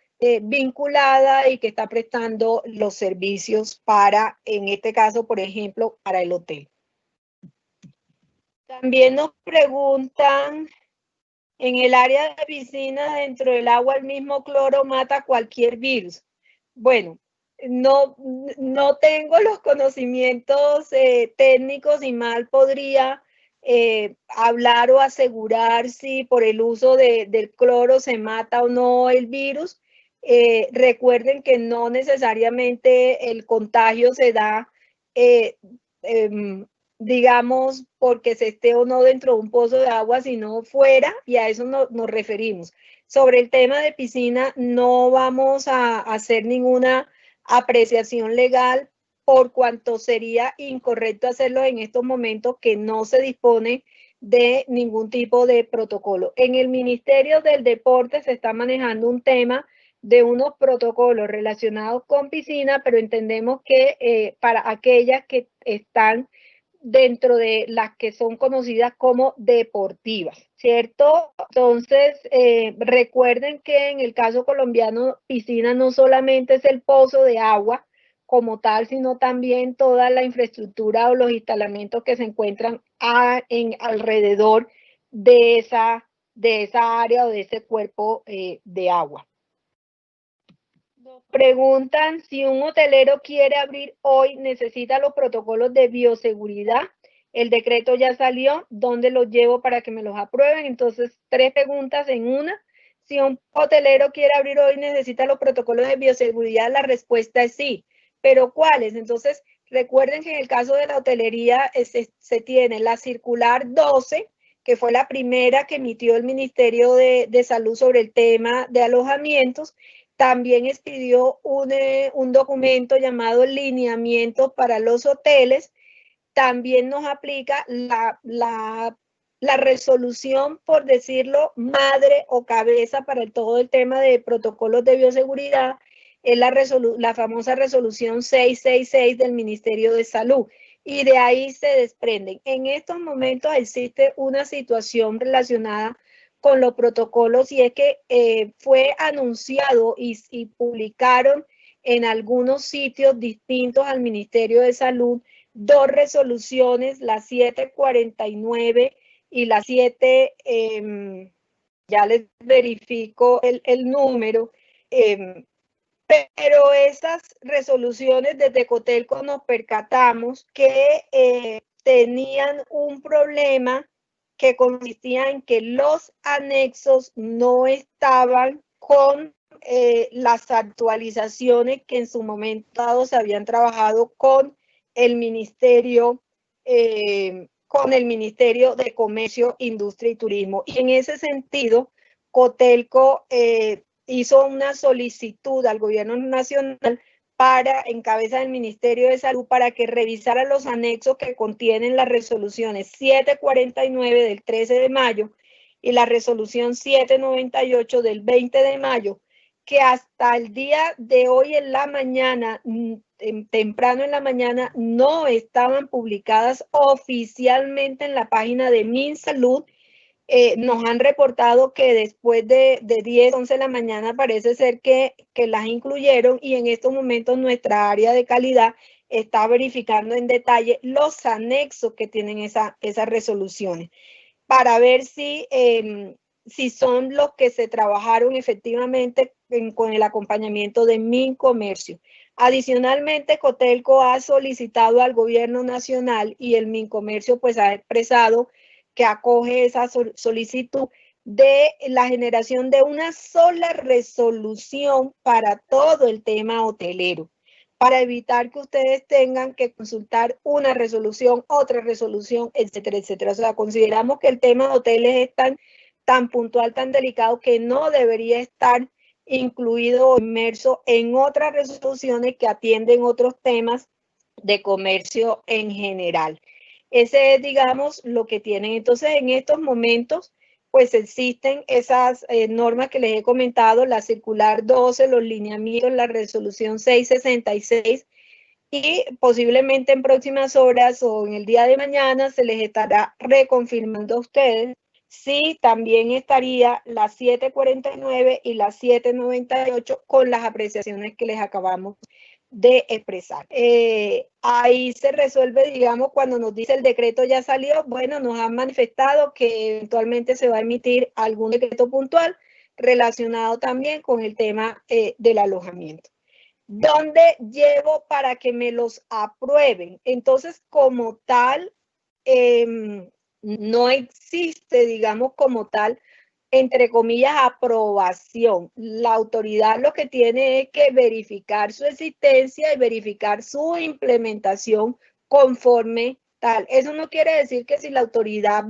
vinculada y que está prestando los servicios para, en este caso, por ejemplo, para el hotel. También nos preguntan, en el área de piscina, dentro del agua, el mismo cloro mata cualquier virus. Bueno, no tengo los conocimientos técnicos y mal podría hablar o asegurar si por el uso del cloro se mata o no el virus. Recuerden que no necesariamente el contagio se da, digamos, porque se esté o no dentro de un pozo de agua, sino fuera, y a eso nos referimos. Sobre el tema de piscina, no vamos a hacer ninguna apreciación legal por cuanto sería incorrecto hacerlo en estos momentos que no se dispone de ningún tipo de protocolo. En el Ministerio del Deporte se está manejando un tema de unos protocolos relacionados con piscina, pero entendemos que para aquellas que están dentro de las que son conocidas como deportivas, ¿cierto? Entonces, recuerden que en el caso colombiano, piscina no solamente es el pozo de agua como tal, sino también toda la infraestructura o los instalamientos que se encuentran alrededor de esa área o de ese cuerpo de agua. Nos preguntan si un hotelero quiere abrir hoy, necesita los protocolos de bioseguridad. El decreto ya salió, ¿dónde los llevo para que me los aprueben? Entonces, 3 preguntas en una. Si un hotelero quiere abrir hoy, necesita los protocolos de bioseguridad, la respuesta es sí. ¿Pero cuáles? Entonces, recuerden que en el caso de la hotelería se tiene la circular 12, que fue la primera que emitió el Ministerio de Salud sobre el tema de alojamientos. También expidió un documento llamado Lineamientos para los hoteles. También nos aplica la resolución, por decirlo, madre o cabeza para todo el tema de protocolos de bioseguridad, es la famosa resolución 666 del Ministerio de Salud. Y de ahí se desprenden. En estos momentos existe una situación relacionada con los protocolos y es que fue anunciado y publicaron en algunos sitios distintos al Ministerio de Salud 2 resoluciones, la 749 y la 7, ya les verifico el número, pero esas resoluciones desde Cotelco nos percatamos que tenían un problema que consistía en que los anexos no estaban con las actualizaciones que en su momento dado se habían trabajado con el Ministerio de Comercio, Industria y Turismo. Y en ese sentido, Cotelco hizo una solicitud al gobierno nacional en cabeza del Ministerio de Salud para que revisara los anexos que contienen las resoluciones 749 del 13 de mayo y la resolución 798 del 20 de mayo, que hasta el día de hoy en la mañana, temprano en la mañana, no estaban publicadas oficialmente en la página de MinSalud. Nos han reportado que después de 10, 11 de la mañana parece ser que las incluyeron y en estos momentos nuestra área de calidad está verificando en detalle los anexos que tienen esas resoluciones para ver si son los que se trabajaron efectivamente con el acompañamiento de Mincomercio. Adicionalmente, Cotelco ha solicitado al gobierno nacional y el Mincomercio pues ha expresado que acoge esa solicitud de la generación de una sola resolución para todo el tema hotelero, para evitar que ustedes tengan que consultar una resolución, otra resolución, etcétera, etcétera. O sea, consideramos que el tema de hoteles es tan puntual, tan delicado, que no debería estar incluido o inmerso en otras resoluciones que atienden otros temas de comercio en general. Ese es, digamos, lo que tienen. Entonces, en estos momentos, pues existen esas normas que les he comentado, la circular 12, los lineamientos, la resolución 666 y posiblemente en próximas horas o en el día de mañana se les estará reconfirmando a ustedes si también estaría las 749 y las 798 con las apreciaciones que les acabamos de expresar. Ahí se resuelve, digamos, cuando nos dice el decreto ya salió, bueno, nos han manifestado que eventualmente se va a emitir algún decreto puntual relacionado también con el tema del alojamiento. ¿Dónde llevo para que me los aprueben? Entonces, como tal, no existe, digamos, como tal, entre comillas, aprobación. La autoridad lo que tiene es que verificar su existencia y verificar su implementación conforme tal. Eso no quiere decir que si la autoridad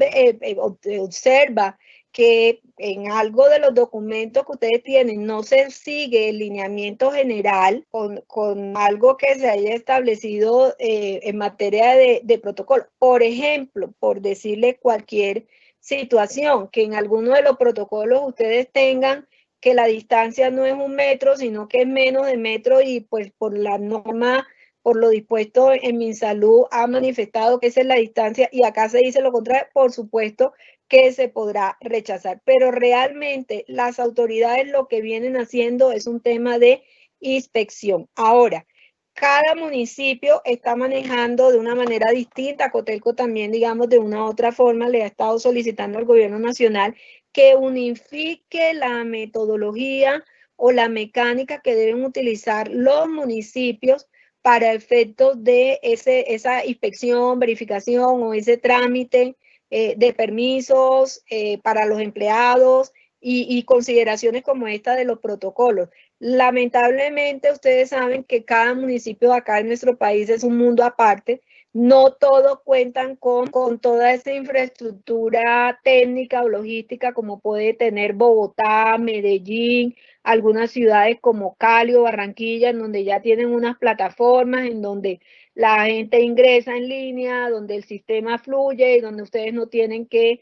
observa que en algo de los documentos que ustedes tienen no se sigue el lineamiento general con algo que se haya establecido en materia de protocolo. Por ejemplo, por decirle cualquier situación, que en alguno de los protocolos ustedes tengan que la distancia no es 1 metro, sino que es menos de metro y pues por la norma, por lo dispuesto en MinSalud ha manifestado que esa es la distancia y acá se dice lo contrario, por supuesto que se podrá rechazar. Pero realmente las autoridades lo que vienen haciendo es un tema de inspección. Ahora, cada municipio está manejando de una manera distinta. Cotelco también, digamos, de una u otra forma le ha estado solicitando al gobierno nacional que unifique la metodología o la mecánica que deben utilizar los municipios para efectos de esa inspección, verificación o ese trámite de permisos para los empleados y consideraciones como esta de los protocolos. Lamentablemente, ustedes saben que cada municipio acá en nuestro país es un mundo aparte. No todos cuentan con toda esa infraestructura técnica o logística como puede tener Bogotá, Medellín, algunas ciudades como Cali o Barranquilla, en donde ya tienen unas plataformas, en donde la gente ingresa en línea, donde el sistema fluye y donde ustedes no tienen que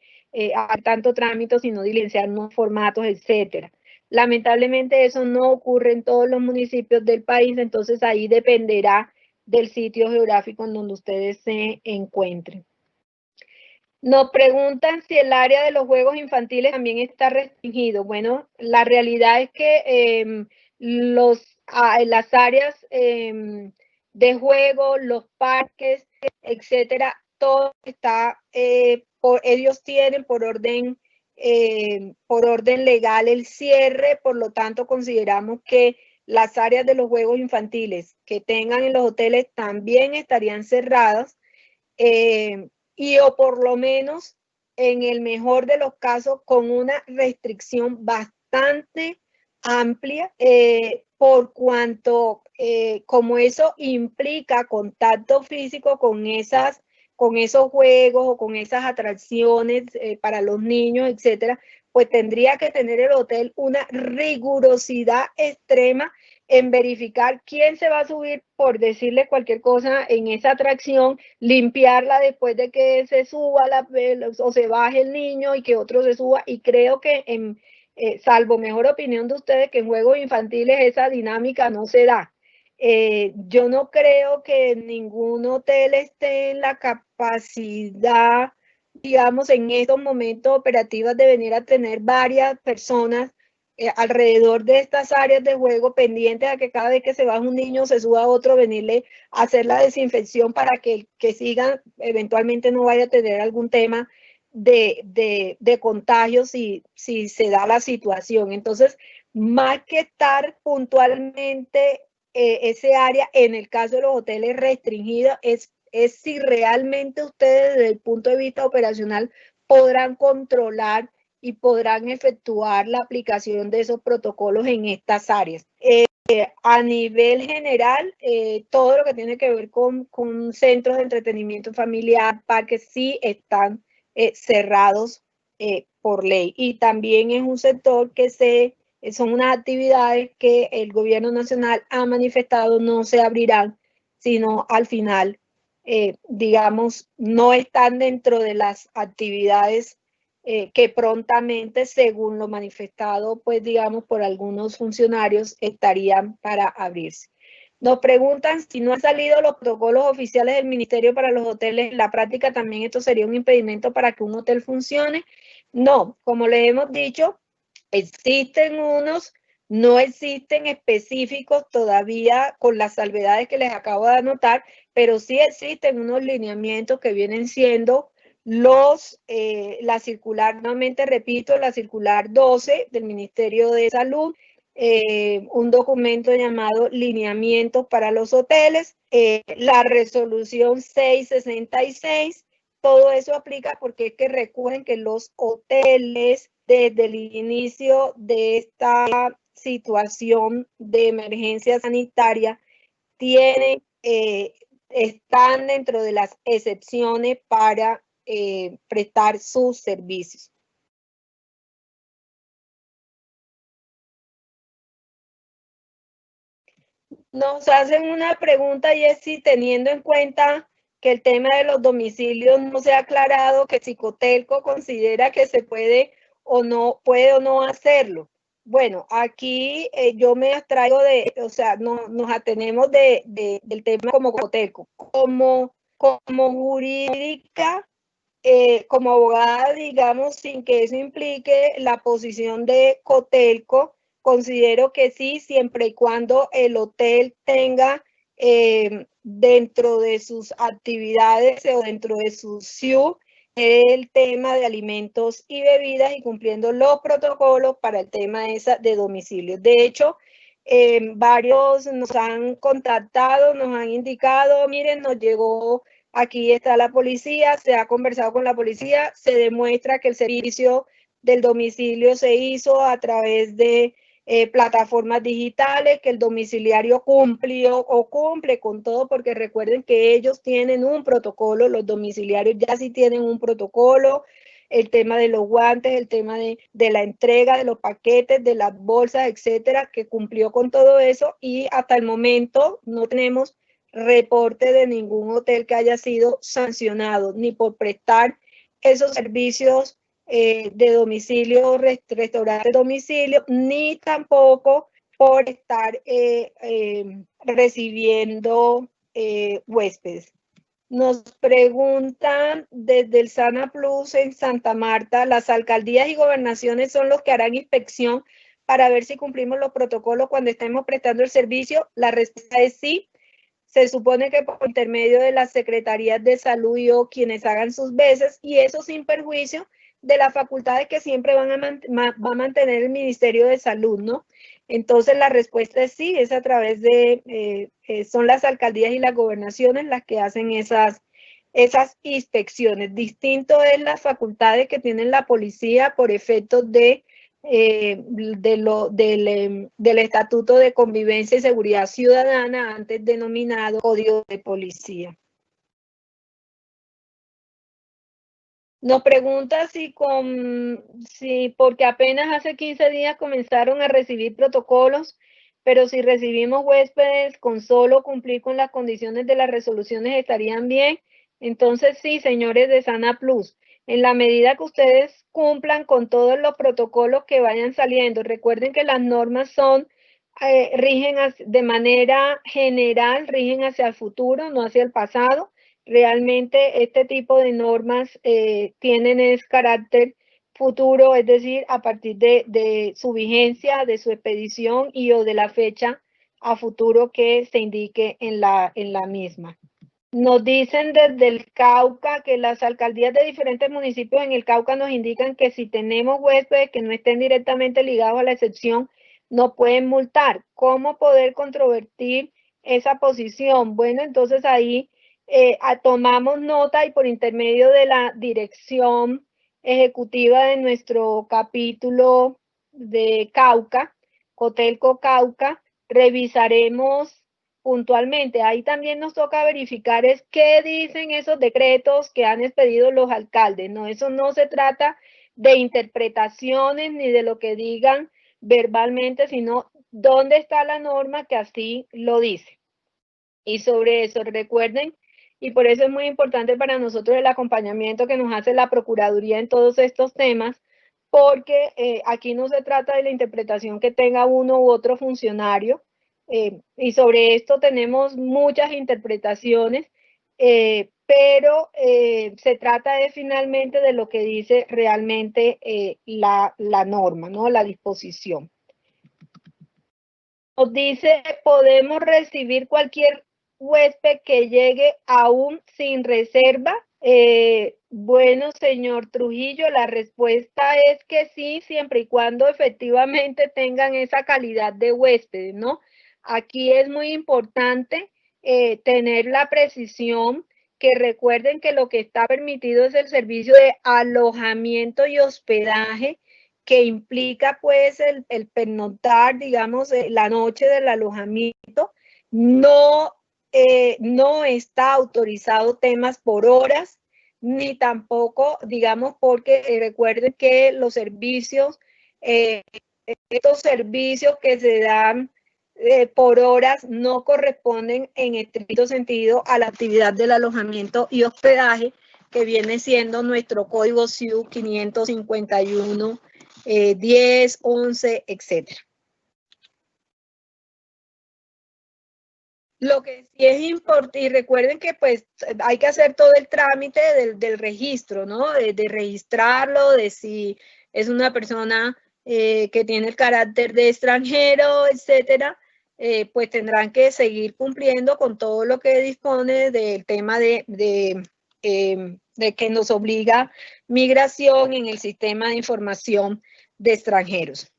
hacer tanto trámite, sino diligenciar unos formatos, etcétera. Lamentablemente eso no ocurre en todos los municipios del país, entonces ahí dependerá del sitio geográfico en donde ustedes se encuentren. Nos preguntan si el área de los juegos infantiles también está restringido. Bueno, la realidad es que las áreas de juego, los parques, etcétera, todo está, ellos tienen por orden legal el cierre, por lo tanto consideramos que las áreas de los juegos infantiles que tengan en los hoteles también estarían cerradas. Y o por lo menos en el mejor de los casos con una restricción bastante amplia por cuanto como eso implica contacto físico con esos juegos o con esas atracciones para los niños, etcétera, pues tendría que tener el hotel una rigurosidad extrema en verificar quién se va a subir, por decirle cualquier cosa, en esa atracción, limpiarla después de que se suba o se baje el niño y que otro se suba. Y creo que, salvo mejor opinión de ustedes, que en juegos infantiles esa dinámica no se da. Yo no creo que ningún hotel esté en la capacidad, digamos, en estos momentos operativos de venir a tener varias personas alrededor de estas áreas de juego pendientes a que cada vez que se baja un niño se suba otro, venirle a hacer la desinfección para que sigan, eventualmente no vaya a tener algún tema de contagio si se da la situación. Entonces, más que estar puntualmente ese área, en el caso de los hoteles restringidos, es si realmente ustedes desde el punto de vista operacional podrán controlar y podrán efectuar la aplicación de esos protocolos en estas áreas. A nivel general, todo lo que tiene que ver con centros de entretenimiento familiar, parques, sí están cerrados por ley. Y también es un sector que son unas actividades que el gobierno nacional ha manifestado no se abrirán, sino al final, digamos, no están dentro de las actividades que prontamente, según lo manifestado, pues digamos, por algunos funcionarios, estarían para abrirse. Nos preguntan si no han salido los protocolos oficiales del Ministerio para los hoteles. En la práctica también esto sería un impedimento para que un hotel funcione. No, como les hemos dicho, existen unos, no existen específicos todavía con las salvedades que les acabo de anotar, pero sí existen unos lineamientos que vienen siendo la circular, nuevamente repito, la circular 12 del Ministerio de Salud, un documento llamado Lineamientos para los Hoteles, la resolución 666, todo eso aplica porque es que recuerden que los hoteles desde el inicio de esta situación de emergencia sanitaria tienen, están dentro de las excepciones para prestar sus servicios. Nos hacen una pregunta y es si teniendo en cuenta que el tema de los domicilios no se ha aclarado, que si Cotelco considera que se puede o no hacerlo. Bueno, aquí yo me abstraigo o sea, nos atenemos del tema como Cotelco. Como jurídica, como abogada, digamos, sin que eso implique la posición de Cotelco, considero que sí, siempre y cuando el hotel tenga dentro de sus actividades o dentro de su SIU el tema de alimentos y bebidas y cumpliendo los protocolos para el tema de domicilio. De hecho, varios nos han contactado, nos han indicado, miren, nos llegó. Aquí está la policía, se ha conversado con la policía, se demuestra que el servicio del domicilio se hizo a través de plataformas digitales, que el domiciliario cumplió o cumple con todo, porque recuerden que ellos tienen un protocolo, los domiciliarios ya sí tienen un protocolo, el tema de los guantes, el tema de la entrega de los paquetes, de las bolsas, etcétera, que cumplió con todo eso y hasta el momento no tenemos reporte de ningún hotel que haya sido sancionado, ni por prestar esos servicios de domicilio, restaurante de domicilio, ni tampoco por estar recibiendo huéspedes. Nos preguntan desde el Sana Plus en Santa Marta, las alcaldías y gobernaciones son los que harán inspección para ver si cumplimos los protocolos cuando estemos prestando el servicio. La respuesta es sí. Se supone que por intermedio de las secretarías de salud y o quienes hagan sus veces, y eso sin perjuicio de las facultades que siempre va a mantener el Ministerio de Salud, ¿no? Entonces la respuesta es sí, es a través de, son las alcaldías y las gobernaciones las que hacen esas inspecciones. Distinto es las facultades que tiene la policía por efectos del Estatuto de Convivencia y Seguridad Ciudadana, antes denominado Código de Policía. Nos pregunta si porque apenas hace 15 días comenzaron a recibir protocolos, pero si recibimos huéspedes con solo cumplir con las condiciones de las resoluciones estarían bien. Entonces sí, señores de Sana Plus, en la medida que ustedes cumplan con todos los protocolos que vayan saliendo, recuerden que las normas rigen de manera general, rigen hacia el futuro, no hacia el pasado. Realmente este tipo de normas tienen carácter futuro, es decir, a partir de su vigencia, de su expedición y o de la fecha a futuro que se indique en la misma. Nos dicen desde el Cauca que las alcaldías de diferentes municipios en el Cauca nos indican que si tenemos huéspedes que no estén directamente ligados a la excepción, no pueden multar. ¿Cómo poder controvertir esa posición? Bueno, entonces ahí tomamos nota y por intermedio de la dirección ejecutiva de nuestro capítulo de Cauca, Cotelco Cauca, revisaremos puntualmente. Ahí también nos toca verificar es qué dicen esos decretos que han expedido los alcaldes. No, eso no se trata de interpretaciones ni de lo que digan verbalmente, sino dónde está la norma que así lo dice. Y sobre eso recuerden, y por eso es muy importante para nosotros el acompañamiento que nos hace la Procuraduría en todos estos temas, porque aquí no se trata de la interpretación que tenga uno u otro funcionario, y sobre esto tenemos muchas interpretaciones, pero se trata de finalmente de lo que dice realmente la norma, ¿no? La disposición. Nos dice, podemos recibir cualquier huésped que llegue aún sin reserva. Bueno, señor Trujillo, la respuesta es que sí, siempre y cuando efectivamente tengan esa calidad de huéspedes, ¿no? Aquí es muy importante tener la precisión, que recuerden que lo que está permitido es el servicio de alojamiento y hospedaje, que implica pues el pernoctar, digamos, la noche del alojamiento. No, no está autorizado temas por horas, ni tampoco, digamos, porque recuerden que los servicios, estos servicios que se dan por horas no corresponden en estricto sentido a la actividad del alojamiento y hospedaje, que viene siendo nuestro código SIU 551, 10, 11, etcétera. Lo que sí es importante, y recuerden que pues hay que hacer todo el trámite del registro, ¿no? De registrarlo, de si es una persona que tiene el carácter de extranjero, etcétera, pues tendrán que seguir cumpliendo con todo lo que dispone del tema de que nos obliga migración en el sistema de información de extranjeros.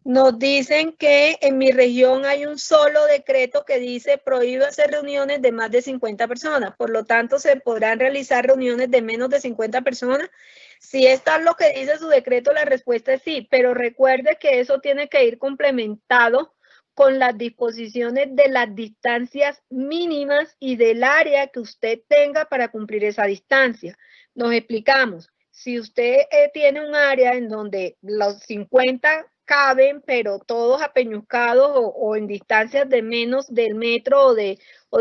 Nos dicen que en mi región hay un solo decreto que dice prohíbe hacer reuniones de más de 50 personas. Por lo tanto, se podrán realizar reuniones de menos de 50 personas. Si está lo que dice su decreto, la respuesta es sí, pero recuerde que eso tiene que ir complementado con las disposiciones de las distancias mínimas y del área que usted tenga para cumplir esa distancia. Nos explicamos. Si usted tiene un área en donde los 50 caben, pero todos apeñuscados o en distancias de menos del metro o de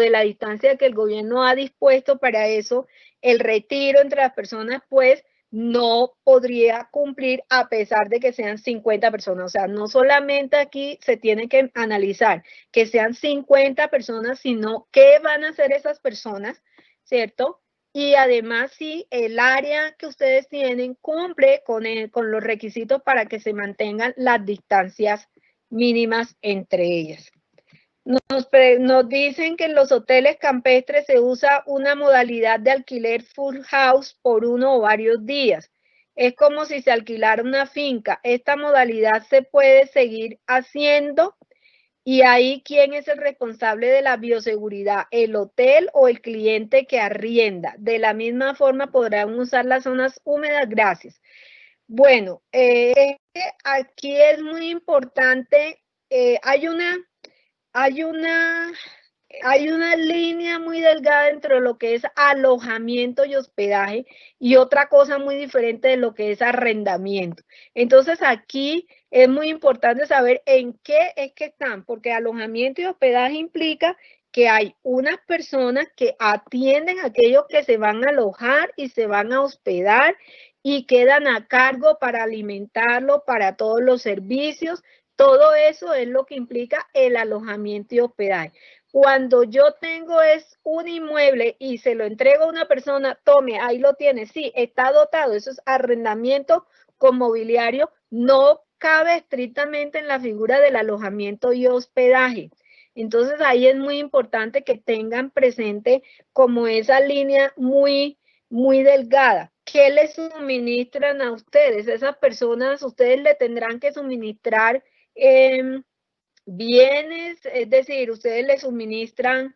la distancia que el gobierno ha dispuesto para eso, el retiro entre las personas, pues, no podría cumplir a pesar de que sean 50 personas. O sea, no solamente aquí se tiene que analizar que sean 50 personas, sino qué van a hacer esas personas, ¿cierto? Y además, si el área que ustedes tienen cumple con los requisitos para que se mantengan las distancias mínimas entre ellas. Nos dicen que en los hoteles campestres se usa una modalidad de alquiler full house por uno o varios días. Es como si se alquilara una finca. Esta modalidad se puede seguir haciendo. Y ahí, ¿quién es el responsable de la bioseguridad? ¿El hotel o el cliente que arrienda? De la misma forma podrán usar las zonas húmedas. Gracias. Bueno, aquí es muy importante. Hay una línea muy delgada entre lo que es alojamiento y hospedaje y otra cosa muy diferente de lo que es arrendamiento. Entonces aquí es muy importante saber en qué es que están, porque alojamiento y hospedaje implica que hay unas personas que atienden a aquellos que se van a alojar y se van a hospedar y quedan a cargo para alimentarlo, para todos los servicios. Todo eso es lo que implica el alojamiento y hospedaje. Cuando yo tengo es un inmueble y se lo entrego a una persona, tome, ahí lo tiene, sí, está dotado, eso es arrendamiento con mobiliario, no cabe estrictamente en la figura del alojamiento y hospedaje. Entonces ahí es muy importante que tengan presente como esa línea muy, muy delgada. ¿Qué les suministran a ustedes? Esas personas, ustedes le tendrán que suministrar bienes, es decir, ustedes le suministran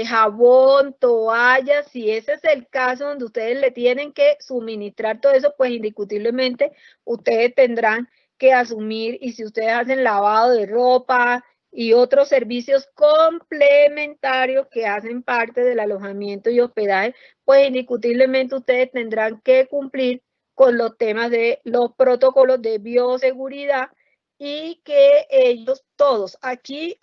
jabón, toallas, si ese es el caso donde ustedes le tienen que suministrar todo eso, pues indiscutiblemente ustedes tendrán que asumir, y si ustedes hacen lavado de ropa y otros servicios complementarios que hacen parte del alojamiento y hospedaje, pues indiscutiblemente ustedes tendrán que cumplir con los temas de los protocolos de bioseguridad y que ellos todos, aquí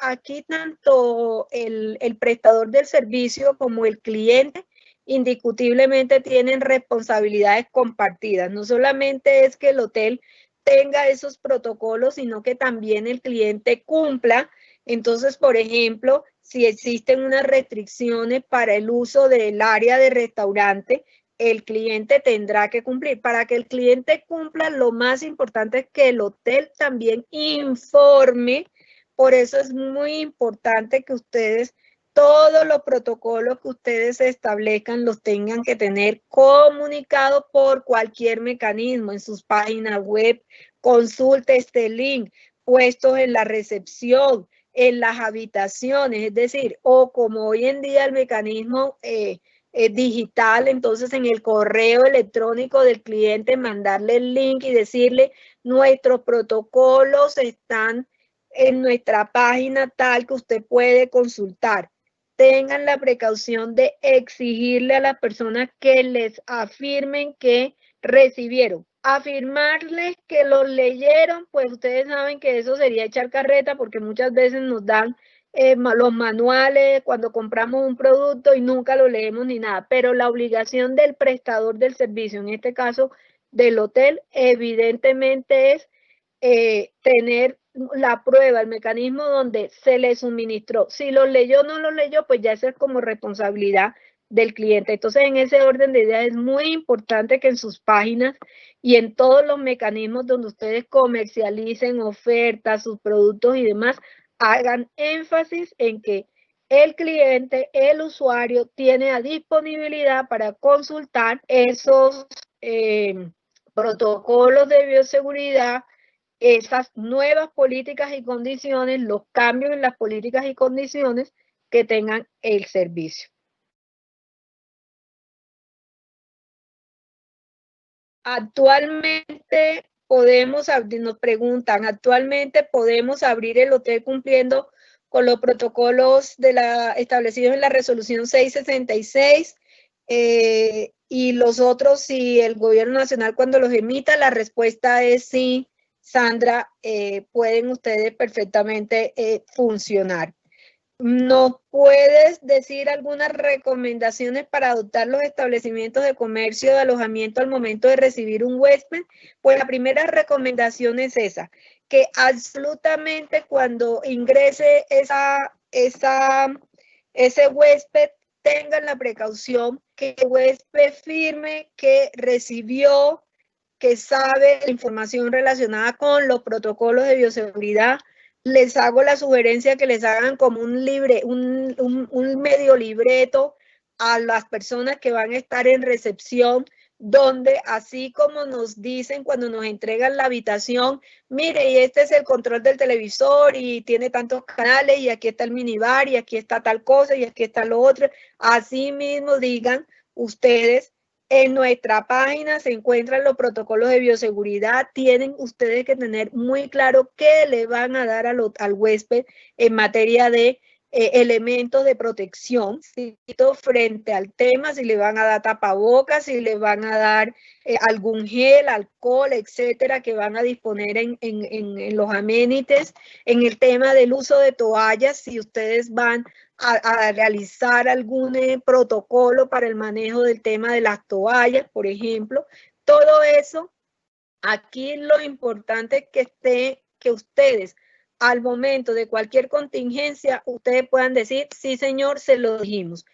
tanto el prestador del servicio como el cliente, indiscutiblemente tienen responsabilidades compartidas. No solamente es que el hotel tenga esos protocolos, sino que también el cliente cumpla. Entonces, por ejemplo, si existen unas restricciones para el uso del área de restaurante, el cliente tendrá que cumplir. Para que el cliente cumpla, lo más importante es que el hotel también informe. Por eso es muy importante que ustedes, todos los protocolos que ustedes establezcan, los tengan que tener comunicados por cualquier mecanismo en sus páginas web. Consulte este link, puestos en la recepción, en las habitaciones, es decir, o como hoy en día el mecanismo digital, entonces en el correo electrónico del cliente mandarle el link y decirle nuestros protocolos están en nuestra página tal que usted puede consultar. Tengan la precaución de exigirle a las personas que les afirmen que recibieron. Afirmarles que los leyeron, pues ustedes saben que eso sería echar carreta porque muchas veces nos dan los manuales cuando compramos un producto y nunca lo leemos ni nada, pero la obligación del prestador del servicio, en este caso del hotel, evidentemente es tener la prueba, el mecanismo donde se le suministró. Si lo leyó o no lo leyó, pues ya eso es como responsabilidad del cliente. Entonces, en ese orden de ideas es muy importante que en sus páginas y en todos los mecanismos donde ustedes comercialicen ofertas, sus productos y demás, hagan énfasis en que el cliente, el usuario, tiene a disponibilidad para consultar esos protocolos de bioseguridad, esas nuevas políticas y condiciones, los cambios en las políticas y condiciones que tengan el servicio. Actualmente podemos abrir, nos preguntan, actualmente podemos abrir el hotel cumpliendo con los protocolos establecidos en la resolución 666 y los otros, si el gobierno nacional cuando los emita, la respuesta es sí, Sandra, pueden ustedes perfectamente funcionar. ¿Nos puedes decir algunas recomendaciones para adoptar los establecimientos de comercio de alojamiento al momento de recibir un huésped? Pues la primera recomendación es esa, que absolutamente cuando ingrese ese huésped tengan la precaución que el huésped firme que recibió, que sabe la información relacionada con los protocolos de bioseguridad. Les hago la sugerencia que les hagan como un medio libreto a las personas que van a estar en recepción, donde así como nos dicen cuando nos entregan la habitación, mire, y este es el control del televisor y tiene tantos canales y aquí está el minibar y aquí está tal cosa y aquí está lo otro, así mismo digan ustedes. En nuestra página se encuentran los protocolos de bioseguridad. Tienen ustedes que tener muy claro qué le van a dar al huésped en materia de elementos de protección frente al tema, si le van a dar tapabocas, si le van a dar algún gel, alcohol, etcétera, que van a disponer en los amenities. En el tema del uso de toallas, si ustedes van a realizar algún protocolo para el manejo del tema de las toallas, por ejemplo. Todo eso, aquí lo importante es que ustedes, al momento de cualquier contingencia, ustedes puedan decir, sí señor, se lo dijimos.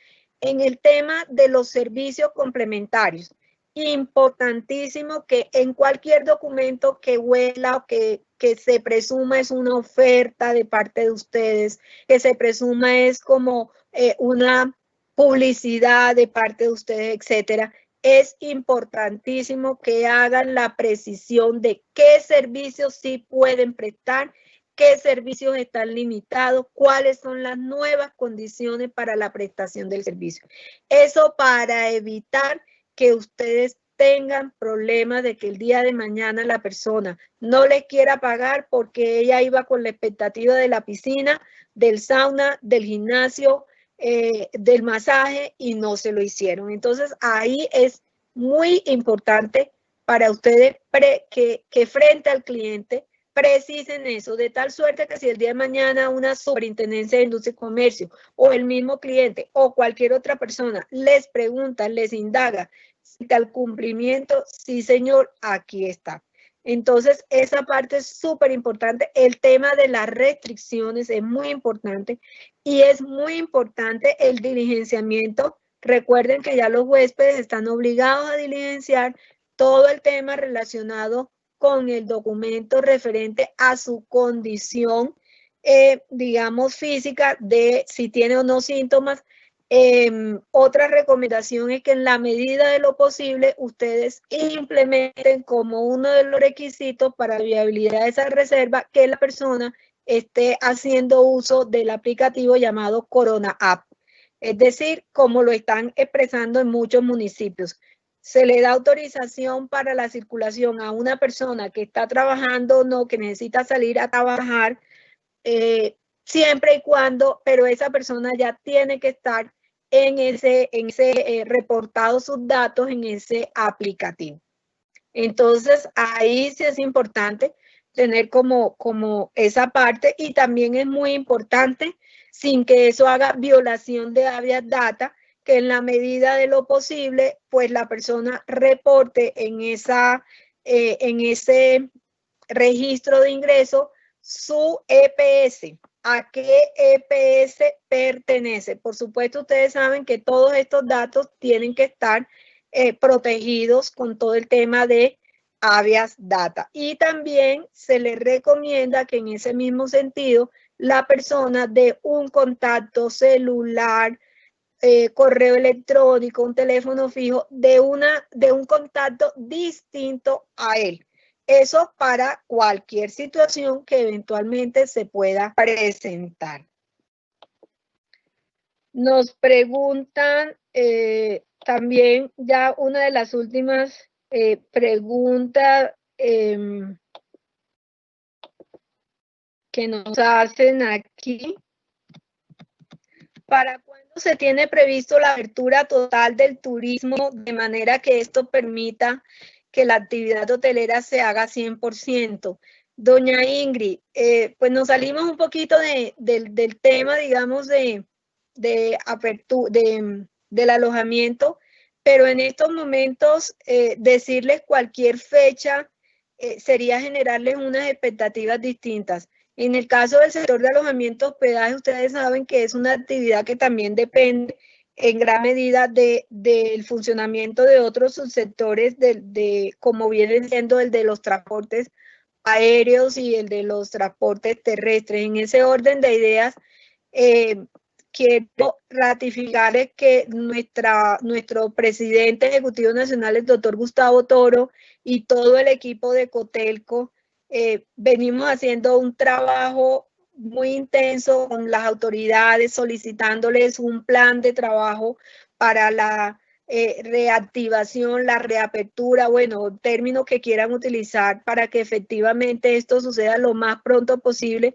En el tema de los servicios complementarios, importantísimo que en cualquier documento que huela o que se presuma es una oferta de parte de ustedes, que se presuma es como una publicidad de parte de ustedes, etcétera, es importantísimo que hagan la precisión de qué servicios sí pueden prestar, qué servicios están limitados, cuáles son las nuevas condiciones para la prestación del servicio. Eso para evitar que ustedes tengan problemas de que el día de mañana la persona no les quiera pagar porque ella iba con la expectativa de la piscina, del sauna, del gimnasio, del masaje y no se lo hicieron. Entonces ahí es muy importante para ustedes que frente al cliente precisen eso, de tal suerte que si el día de mañana una superintendencia de industria y comercio o el mismo cliente o cualquier otra persona les pregunta, les indaga si tal cumplimiento, sí señor, aquí está. Entonces, esa parte es súper importante. El tema de las restricciones es muy importante y es muy importante el diligenciamiento. Recuerden que ya los huéspedes están obligados a diligenciar todo el tema relacionado con el documento referente a su condición, digamos, física, de si tiene o no síntomas. Otra recomendación es que en la medida de lo posible ustedes implementen como uno de los requisitos para la viabilidad de esa reserva que la persona esté haciendo uso del aplicativo llamado Corona App. Es decir, como lo están expresando en muchos municipios. Se le da autorización para la circulación a una persona que está trabajando o no, que necesita salir a trabajar, siempre y cuando, pero esa persona ya tiene que estar en ese reportado sus datos en ese aplicativo. Entonces, ahí sí es importante tener como esa parte, y también es muy importante, sin que eso haga violación de habeas data, que en la medida de lo posible, pues la persona reporte en ese registro de ingreso su EPS. ¿A qué EPS pertenece? Por supuesto, ustedes saben que todos estos datos tienen que estar protegidos con todo el tema de habeas data. Y también se les recomienda que en ese mismo sentido la persona dé un contacto celular, correo electrónico, un teléfono fijo de un contacto distinto a él. Eso para cualquier situación que eventualmente se pueda presentar. Nos preguntan también ya una de las últimas preguntas que nos hacen aquí. ¿Para cuándo se tiene previsto la apertura total del turismo de manera que esto permita que la actividad hotelera se haga 100%? Doña Ingrid, pues nos salimos un poquito del tema, digamos, del alojamiento, pero en estos momentos decirles cualquier fecha sería generarles unas expectativas distintas. En el caso del sector de alojamiento, hospedaje, ustedes saben que es una actividad que también depende en gran medida del funcionamiento de otros subsectores, como viene siendo el de los transportes aéreos y el de los transportes terrestres. En ese orden de ideas, quiero ratificar que nuestro presidente ejecutivo nacional, el doctor Gustavo Toro, y todo el equipo de Cotelco, venimos haciendo un trabajo muy intenso con las autoridades, solicitándoles un plan de trabajo para la reactivación, la reapertura, bueno, términos que quieran utilizar para que efectivamente esto suceda lo más pronto posible.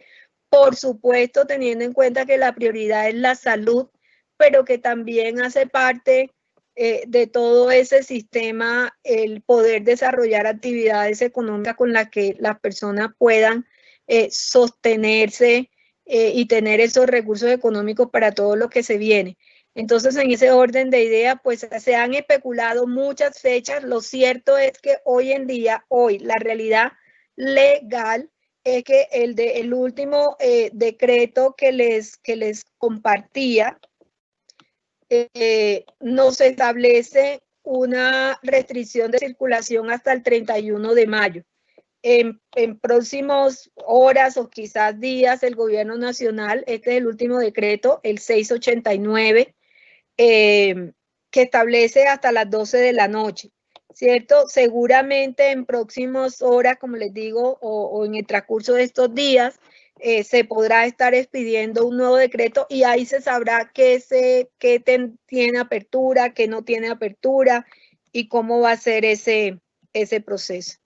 Por supuesto, teniendo en cuenta que la prioridad es la salud, pero que también hace parte de todo ese sistema el poder desarrollar actividades económicas con las que las personas puedan sostenerse y tener esos recursos económicos para todo lo que se viene. Entonces, en ese orden de ideas, pues se han especulado muchas fechas. Lo cierto es que hoy en día, la realidad legal es que el último decreto que les compartía, nos establece una restricción de circulación hasta el 31 de mayo. En próximas horas o quizás días, el gobierno nacional, este es el último decreto, el 689, que establece hasta las 12 de la noche, ¿cierto? Seguramente en próximas horas, como les digo, o en el transcurso de estos días, se podrá estar expidiendo un nuevo decreto y ahí se sabrá qué tiene apertura, qué no tiene apertura y cómo va a ser ese proceso.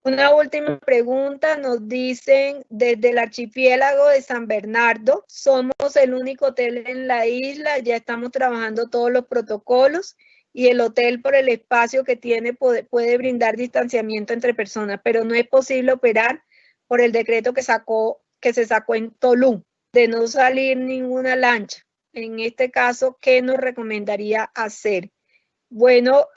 Una última pregunta, nos dicen desde el archipiélago de San Bernardo, somos el único hotel en la isla, ya estamos trabajando todos los protocolos y el hotel por el espacio que tiene puede brindar distanciamiento entre personas, pero no es posible operar por el decreto que se sacó en Tolú, de no salir ninguna lancha. En este caso, ¿qué nos recomendaría hacer? Bueno,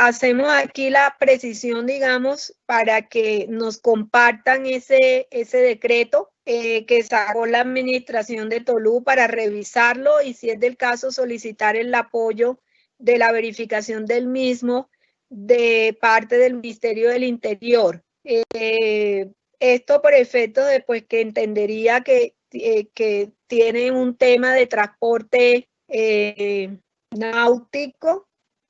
hacemos aquí la precisión, digamos, para que nos compartan ese decreto que sacó la administración de Tolú para revisarlo y, si es del caso, solicitar el apoyo de la verificación del mismo de parte del Ministerio del Interior. Esto por efecto de pues, que entendería que tiene un tema de transporte náutico,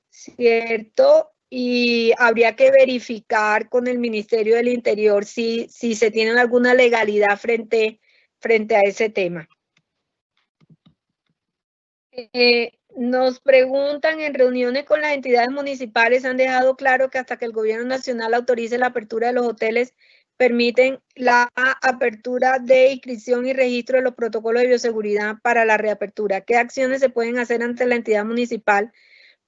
¿cierto? Y habría que verificar con el Ministerio del Interior si se tiene alguna legalidad frente a ese tema. Nos preguntan, en reuniones con las entidades municipales han dejado claro que hasta que el gobierno nacional autorice la apertura de los hoteles, permiten la apertura de inscripción y registro de los protocolos de bioseguridad para la reapertura. ¿Qué acciones se pueden hacer ante la entidad municipal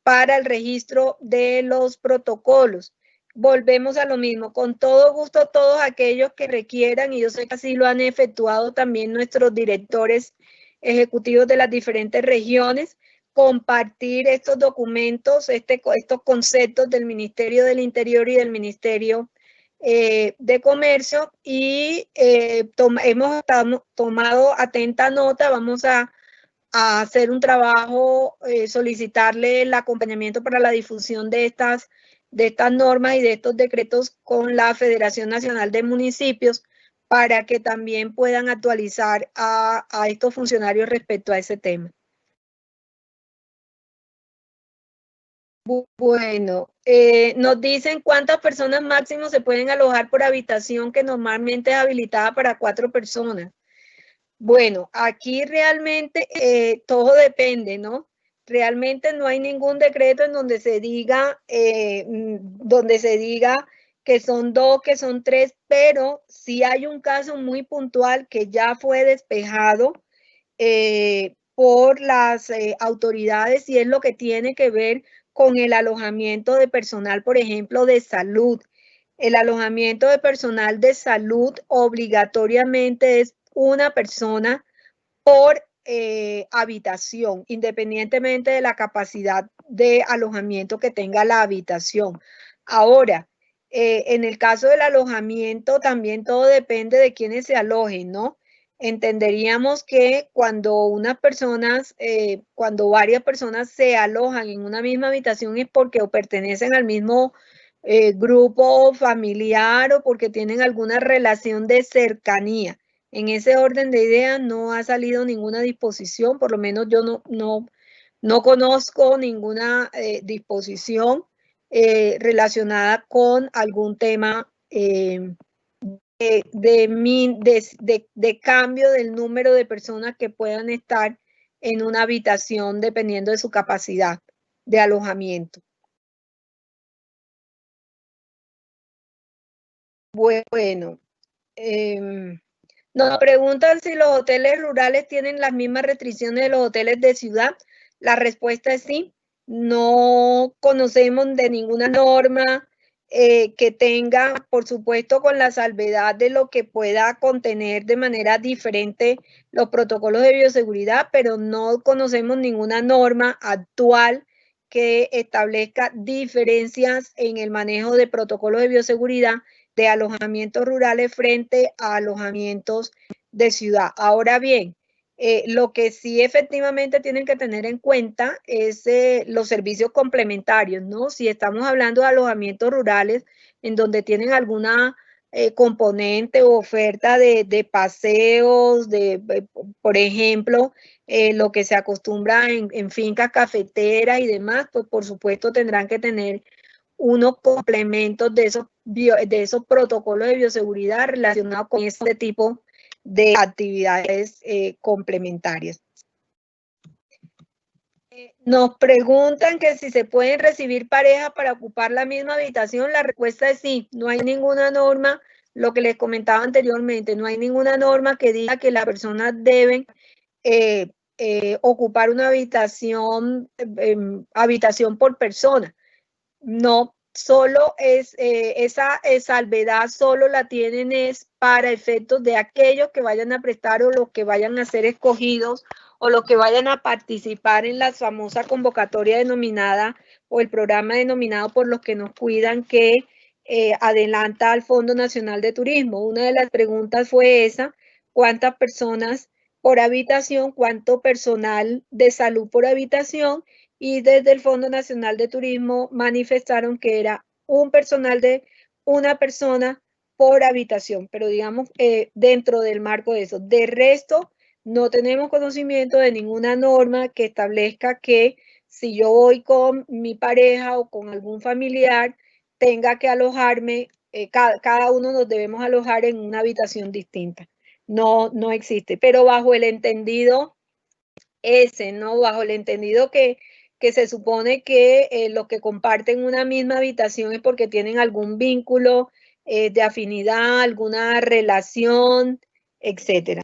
para el registro de los protocolos? Volvemos a lo mismo, con todo gusto todos aquellos que requieran, y yo sé que así lo han efectuado también nuestros directores ejecutivos de las diferentes regiones, compartir estos documentos, estos conceptos del Ministerio del Interior y del Ministerio de Comercio, y hemos tomado atenta nota. Vamos a hacer un trabajo, solicitarle el acompañamiento para la difusión de estas normas y de estos decretos con la Federación Nacional de Municipios, para que también puedan actualizar a estos funcionarios respecto a ese tema. Bueno, nos dicen cuántas personas máximo se pueden alojar por habitación, que normalmente es habilitada para 4 personas. Bueno, aquí realmente todo depende, ¿no? Realmente no hay ningún decreto en donde se diga que son 2, que son 3, pero sí hay un caso muy puntual que ya fue despejado por las autoridades, y es lo que tiene que ver con el alojamiento de personal, por ejemplo, de salud. El alojamiento de personal de salud obligatoriamente es una persona por habitación, independientemente de la capacidad de alojamiento que tenga la habitación. Ahora, en el caso del alojamiento también todo depende de quiénes se alojen, ¿no? Entenderíamos que cuando varias personas se alojan en una misma habitación es porque o pertenecen al mismo grupo familiar o porque tienen alguna relación de cercanía. En ese orden de ideas no ha salido ninguna disposición, por lo menos yo no conozco ninguna disposición relacionada con algún tema de cambio del número de personas que puedan estar en una habitación dependiendo de su capacidad de alojamiento. Bueno, nos preguntan si los hoteles rurales tienen las mismas restricciones de los hoteles de ciudad. La respuesta es sí. No conocemos de ninguna norma que tenga, por supuesto, con la salvedad de lo que pueda contener de manera diferente los protocolos de bioseguridad, pero no conocemos ninguna norma actual que establezca diferencias en el manejo de protocolos de bioseguridad de alojamientos rurales frente a alojamientos de ciudad. Ahora bien, lo que sí efectivamente tienen que tener en cuenta es los servicios complementarios, ¿no? Si estamos hablando de alojamientos rurales en donde tienen alguna componente o oferta de paseos, por ejemplo, lo que se acostumbra en fincas cafeteras y demás, pues por supuesto tendrán que tener unos complementos de esos protocolos de bioseguridad relacionados con este tipo de actividades complementarias. Nos preguntan que si se pueden recibir parejas para ocupar la misma habitación. La respuesta es sí. No hay ninguna norma, lo que les comentaba anteriormente, no hay ninguna norma que diga que las personas deben ocupar una habitación por persona. No, solo es esa salvedad solo la tienen es para efectos de aquellos que vayan a prestar o los que vayan a ser escogidos o los que vayan a participar en la famosa convocatoria denominada o el programa denominado Por los que nos cuidan que adelanta al Fondo Nacional de Turismo. Una de las preguntas fue esa, ¿cuántas personas por habitación, cuánto personal de salud por habitación? Y desde el Fondo Nacional de Turismo manifestaron que era un personal de una persona por habitación, pero digamos dentro del marco de eso. De resto, no tenemos conocimiento de ninguna norma que establezca que si yo voy con mi pareja o con algún familiar, tenga que alojarme, cada uno nos debemos alojar en una habitación distinta. No, no existe, pero bajo el entendido ese, ¿no? Bajo el entendido que se supone que los que comparten una misma habitación es porque tienen algún vínculo de afinidad, alguna relación, etcétera.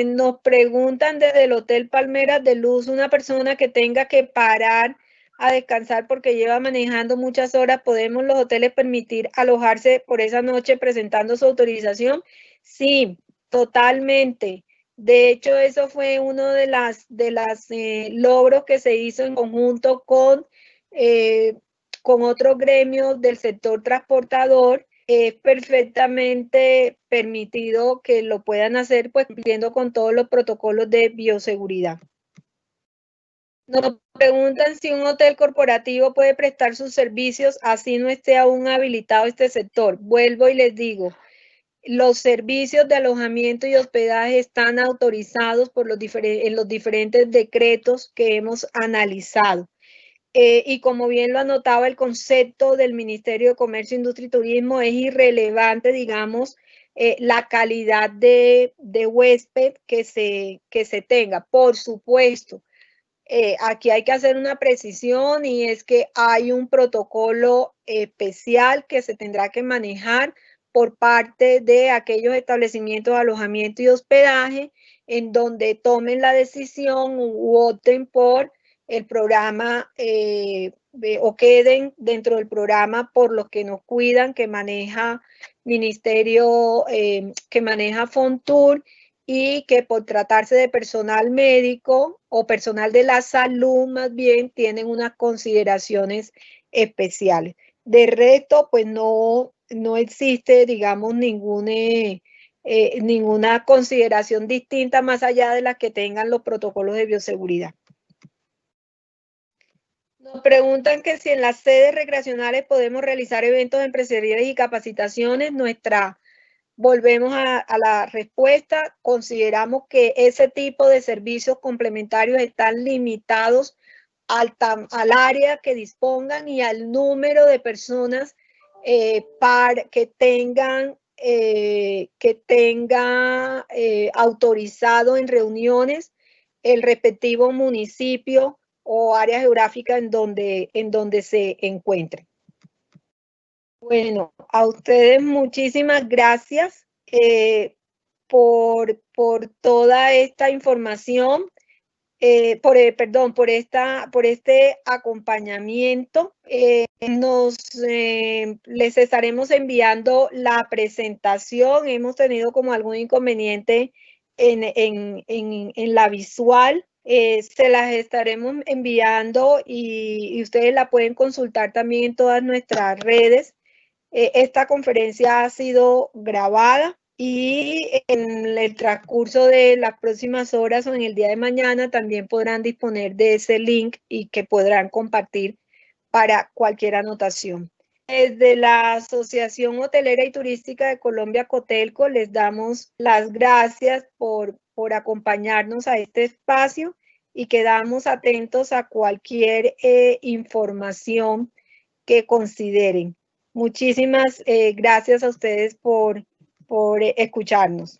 Nos preguntan desde el Hotel Palmeras de Luz, una persona que tenga que parar a descansar porque lleva manejando muchas horas, ¿podemos los hoteles permitir alojarse por esa noche presentando su autorización? Sí, totalmente. De hecho, eso fue uno de las logros que se hizo en conjunto con otros gremios del sector transportador. Es perfectamente permitido que lo puedan hacer, pues cumpliendo con todos los protocolos de bioseguridad. Nos preguntan si un hotel corporativo puede prestar sus servicios así no esté aún habilitado este sector. Vuelvo y les digo, los servicios de alojamiento y hospedaje están autorizados por en los diferentes decretos que hemos analizado. Y como bien lo anotaba el concepto del Ministerio de Comercio, Industria y Turismo, es irrelevante, digamos, la calidad de huésped que se tenga. Por supuesto, aquí hay que hacer una precisión y es que hay un protocolo especial que se tendrá que manejar por parte de aquellos establecimientos de alojamiento y hospedaje en donde tomen la decisión u opten por el programa o queden dentro del programa por los que nos cuidan que maneja Ministerio, que maneja Fontur y que por tratarse de personal médico o personal de la salud más bien tienen unas consideraciones especiales. De resto, pues no existe, digamos, ninguna consideración distinta más allá de las que tengan los protocolos de bioseguridad. Nos preguntan que si en las sedes recreacionales podemos realizar eventos empresariales y capacitaciones. Volvemos a la respuesta. Consideramos que ese tipo de servicios complementarios están limitados al área que dispongan y al número de personas que tenga autorizado en reuniones el respectivo municipio o área geográfica en donde se encuentre. Bueno, a ustedes muchísimas gracias por toda esta información, por este acompañamiento. Les estaremos enviando la presentación. Hemos tenido como algún inconveniente en la visual. Se las estaremos enviando y ustedes la pueden consultar también en todas nuestras redes. Esta conferencia ha sido grabada y en el transcurso de las próximas horas o en el día de mañana también podrán disponer de ese link y que podrán compartir para cualquier anotación. Desde la Asociación Hotelera y Turística de Colombia, Cotelco, les damos las gracias por acompañarnos a este espacio y quedamos atentos a cualquier información que consideren. Muchísimas gracias a ustedes por escucharnos.